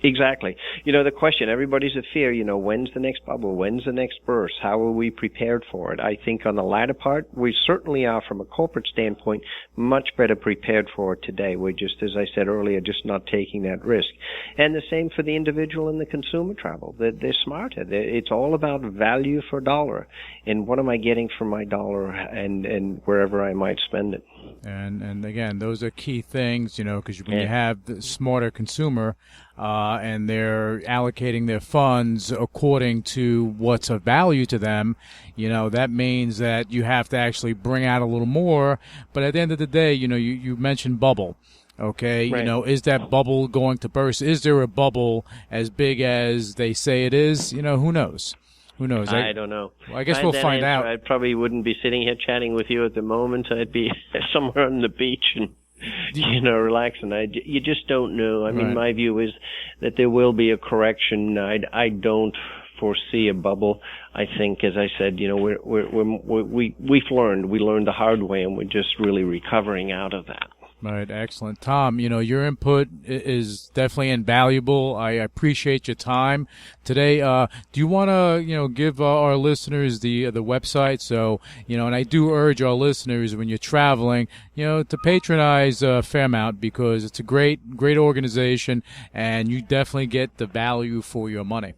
Exactly. The question, everybody's a fear, when's the next bubble? When's the next burst? How are we prepared for it? I think on the latter part, we certainly are, from a corporate standpoint, much better prepared for it today. We're just, as I said earlier, just not taking that risk. And the same for the individual and the consumer travel. They're smarter. It's all about value for dollar. And what am I getting for my dollar and wherever I might spend it? And again, those are key things, because when you have the smarter consumer, and they're allocating their funds according to what's of value to them, that means that you have to actually bring out a little more. But at the end of the day, you mentioned bubble. Okay, right. Is that bubble going to burst? Is there a bubble as big as they say it is? Who knows? Who knows? I don't know. Well, I guess we'll find out. I probably wouldn't be sitting here chatting with you at the moment. I'd be somewhere on the beach and relaxing. You just don't know. I mean, my view is that there will be a correction. I don't foresee a bubble. I think, as I said, we've learned. We learned the hard way, and we're just really recovering out of that. Right, excellent. Tom, your input is definitely invaluable. I appreciate your time today. Do you want to, give our listeners the website? So, and I do urge our listeners, when you're traveling, to patronize Fairmount, because it's a great organization, and you definitely get the value for your money.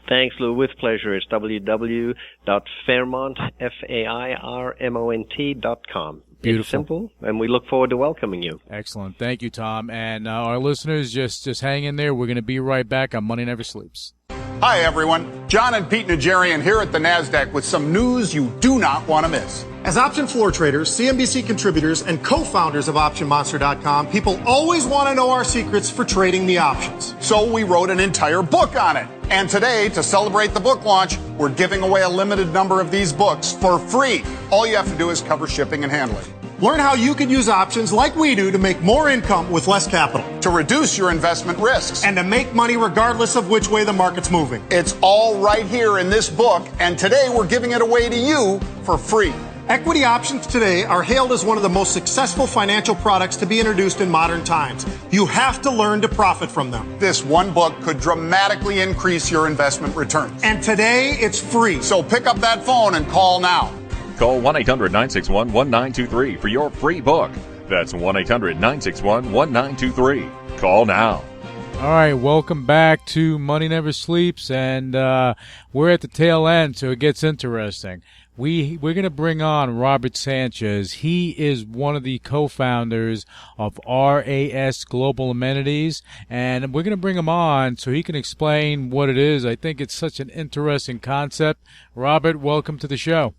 Thanks, Lou. With pleasure. It's www.fairmont.com. Beautiful. It's simple, and we look forward to welcoming you. Excellent. Thank you, Tom. And our listeners, just hang in there. We're going to be right back on Money Never Sleeps. Hi, everyone. John and Pete Najarian here at the NASDAQ with some news you do not want to miss. As option floor traders, CNBC contributors, and co-founders of OptionMonster.com, people always want to know our secrets for trading the options. So we wrote an entire book on it. And today, to celebrate the book launch, we're giving away a limited number of these books for free. All you have to do is cover shipping and handling. Learn how you can use options like we do to make more income with less capital. To reduce your investment risks. And to make money regardless of which way the market's moving. It's all right here in this book, and today we're giving it away to you for free. Equity options today are hailed as one of the most successful financial products to be introduced in modern times. You have to learn to profit from them. This one book could dramatically increase your investment returns. And today, it's free. So pick up that phone and call now. Call 1-800-961-1923 for your free book. That's 1-800-961-1923. Call now. All right, welcome back to Money Never Sleeps, and we're at the tail end, so it gets interesting. We're going to bring on Robert Sanchez. He is one of the co-founders of RAS Global Amenities, and we're going to bring him on so he can explain what it is. I think it's such an interesting concept. Robert, welcome to the show.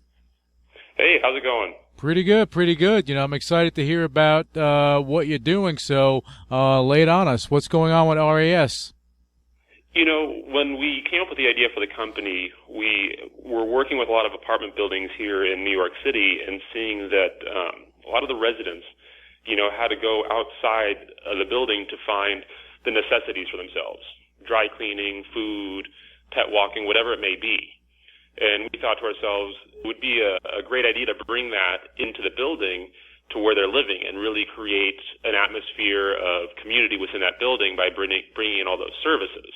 Hey, how's it going? Pretty good, pretty good. You know, I'm excited to hear about what you're doing, so lay it on us. What's going on with RAS? You know, when we came up with the idea for the company, we were working with a lot of apartment buildings here in New York City and seeing that a lot of the residents, you know, had to go outside of the building to find the necessities for themselves. Dry cleaning, food, pet walking, whatever it may be. And we thought to ourselves, it would be a great idea to bring that into the building to where they're living and really create an atmosphere of community within that building by bringing in all those services.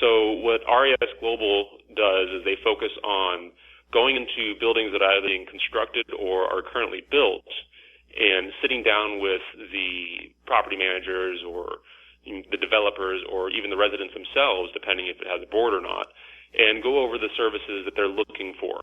So what RAS Global does is they focus on going into buildings that are either being constructed or are currently built and sitting down with the property managers or the developers or even the residents themselves, depending if it has a board or not, and go over the services that they're looking for.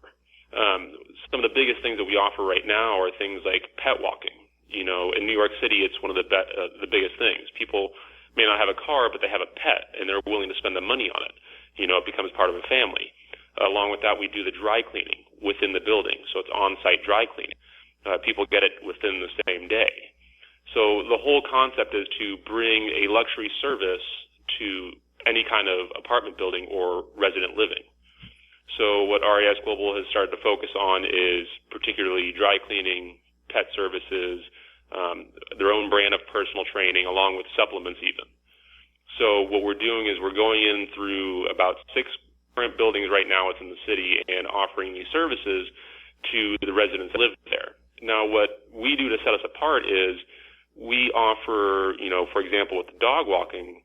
Some of the biggest things that we offer right now are things like pet walking. You know, in New York City, it's one of the biggest things. People may not have a car, but they have a pet, and they're willing to spend the money on it. You know, it becomes part of a family. Along with that, we do the dry cleaning within the building, so it's on-site dry cleaning. People get it within the same day. So the whole concept is to bring a luxury service to any kind of apartment building or resident living. So what RAS Global has started to focus on is particularly dry cleaning, pet services, their own brand of personal training, along with supplements even. So what we're doing is we're going in through about 6 current buildings right now within the city and offering these services to the residents that live there. Now what we do to set us apart is we offer, you know, for example, with the dog walking,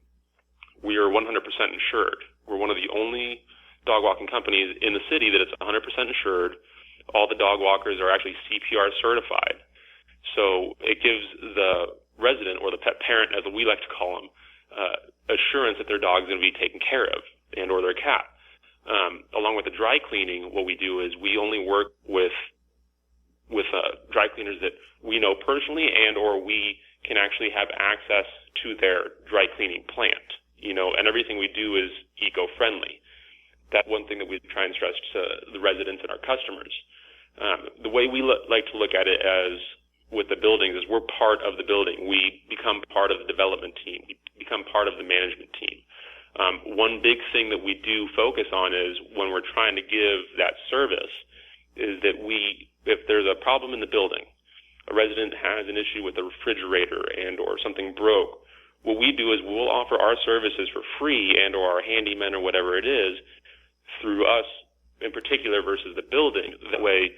we are 100% insured. We're one of the only dog walking companies in the city that it's 100% insured. All the dog walkers are actually CPR certified. So it gives the resident or the pet parent, as we like to call them, assurance that their dog's going to be taken care of and or their cat. Along with the dry cleaning, what we do is we only work with dry cleaners that we know personally and or we can actually have access to their dry cleaning plant. You know, and everything we do is eco-friendly. That's one thing that we try and stress to the residents and our customers. The way we like to look at it as with the buildings is we're part of the building. We become part of the development team. We become part of the management team. One big thing that we do focus on is when we're trying to give that service is that if there's a problem in the building, a resident has an issue with the refrigerator and or something broke, what we do is we'll offer our services for free and or our handyman or whatever it is through us in particular versus the building. That way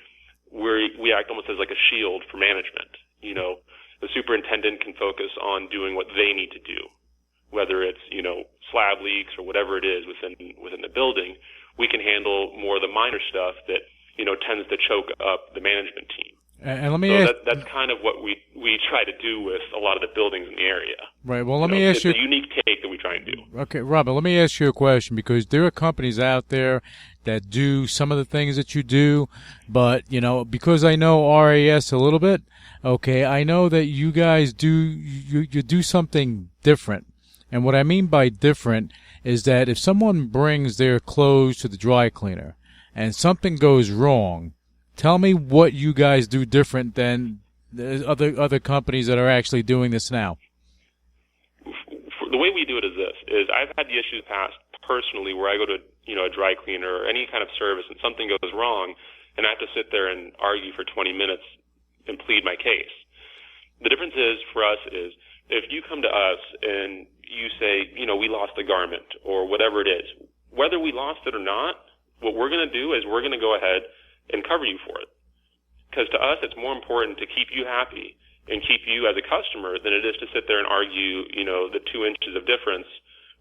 we act almost as like a shield for management. You know, the superintendent can focus on doing what they need to do, whether it's, you know, slab leaks or whatever it is within the building. We can handle more of the minor stuff that, you know, tends to choke up the management team. And let me that's kind of what we try to do with a lot of the buildings in the area. Right. Well, let me ask you. It's a unique take that we try and do. Okay, Robert, let me ask you a question, because there are companies out there that do some of the things that you do, but, you know, because I know RAS a little bit, okay, I know that you guys you do something different. And what I mean by different is that if someone brings their clothes to the dry cleaner and something goes wrong, tell me what you guys do different than the other companies that are actually doing this now. The way we do it is this: I've had the issues past personally where I go to a dry cleaner or any kind of service and something goes wrong, and I have to sit there and argue for 20 minutes and plead my case. The difference is for us is if you come to us and you say, we lost a garment or whatever it is, whether we lost it or not, what we're going to do is we're going to go ahead and cover you for it. Because to us, it's more important to keep you happy and keep you as a customer than it is to sit there and argue, the 2 inches of difference,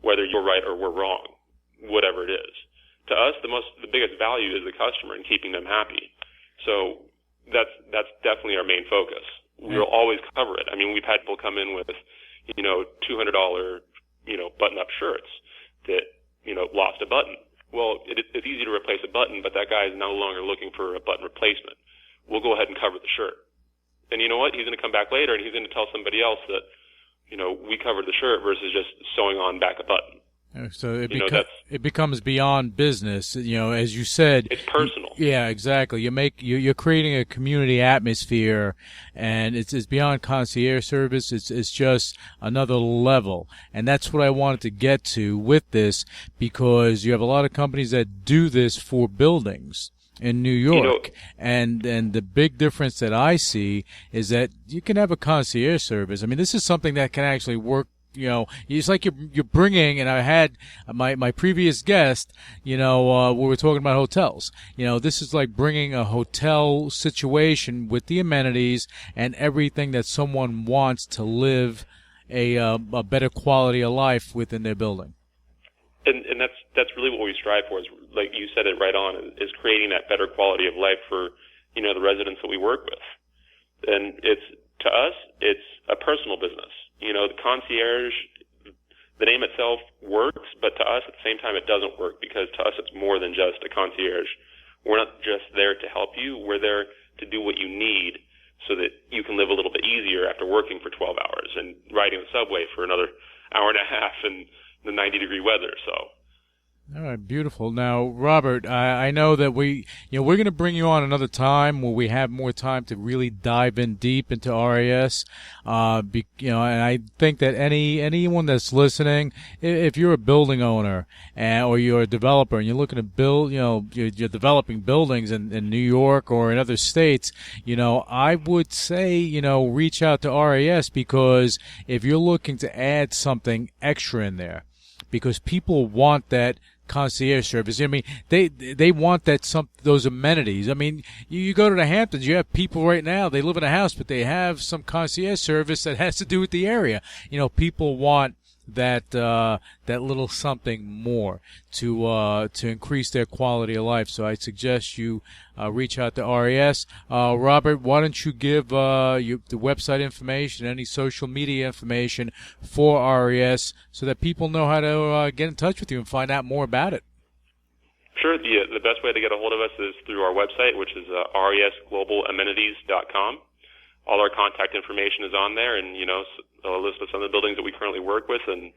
whether you're right or we're wrong, whatever it is. To us, the biggest value is the customer and keeping them happy. So that's definitely our main focus. We'll always cover it. I mean, we've had people come in with, $200 button-up shirts that, lost a button. Well, it's easy to replace a button, but that guy is no longer looking for a button replacement. We'll go ahead and cover the shirt. And you know what? He's going to come back later and he's going to tell somebody else that, we covered the shirt versus just sewing on back a button. So it becomes beyond business, as you said. It's personal. Yeah, exactly. You're creating a community atmosphere, and it's beyond concierge service. It's just another level, and that's what I wanted to get to with this, because you have a lot of companies that do this for buildings in New York, and the big difference that I see is that you can have a concierge service. I mean, this is something that can actually work. It's like you're bringing, and I had my previous guest, we were talking about hotels. This is like bringing a hotel situation with the amenities and everything that someone wants to live a better quality of life within their building. And that's really what we strive for, is, like you said it right on, is creating that better quality of life for, the residents that we work with. And to us, it's a personal business. The concierge, the name itself works, but to us at the same time it doesn't work, because to us it's more than just a concierge. We're not just there to help you, we're there to do what you need so that you can live a little bit easier after working for 12 hours and riding the subway for another hour and a half in the 90-degree weather. So. All right, beautiful. Now, Robert, I know that we're going to bring you on another time where we have more time to really dive in deep into RAS. And I think that anyone that's listening, if you're a building owner or you're a developer and you're looking to build, you're developing buildings in New York or in other states, I would say, reach out to RAS, because if you're looking to add something extra in there, because people want that concierge service. I mean, they want those amenities. I mean, you go to the Hamptons, you have people right now, they live in a house, but they have some concierge service that has to do with the area. People want that little something more to increase their quality of life. So I suggest you reach out to RAS. Robert, why don't you give the website information, any social media information for RAS, so that people know how to get in touch with you and find out more about it? Sure. The best way to get a hold of us is through our website, which is rasglobalamenities.com. All our contact information is on there, and a list of some of the buildings that we currently work with, and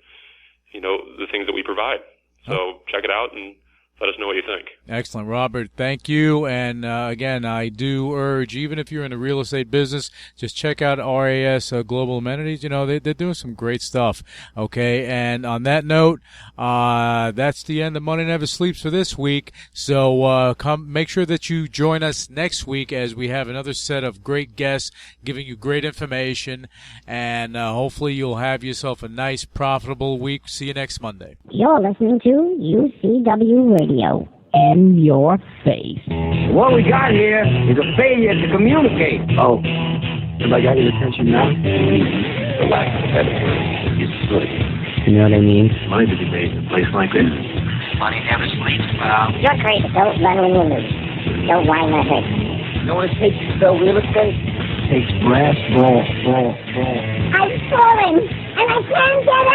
the things that we provide. So check it out and let us know what you think. Excellent, Robert. Thank you. And again, I do urge, even if you're in the real estate business, just check out RAS Global Amenities. They're doing some great stuff. Okay. And on that note, that's the end of Money Never Sleeps for this week. So make sure that you join us next week as we have another set of great guests giving you great information. And hopefully you'll have yourself a nice, profitable week. See you next Monday. You're listening to UCW Radio. In your face. What we got here is a failure to communicate. Oh, have I got your attention now? The lack of editor is good. You know what I mean? Money to be made in a place like this. Money never sleeps, pal. You're crazy. Don't run when you lose. Don't whine my head. You know what it takes to sell real estate? It takes brass, ball. I'm falling, and I can't get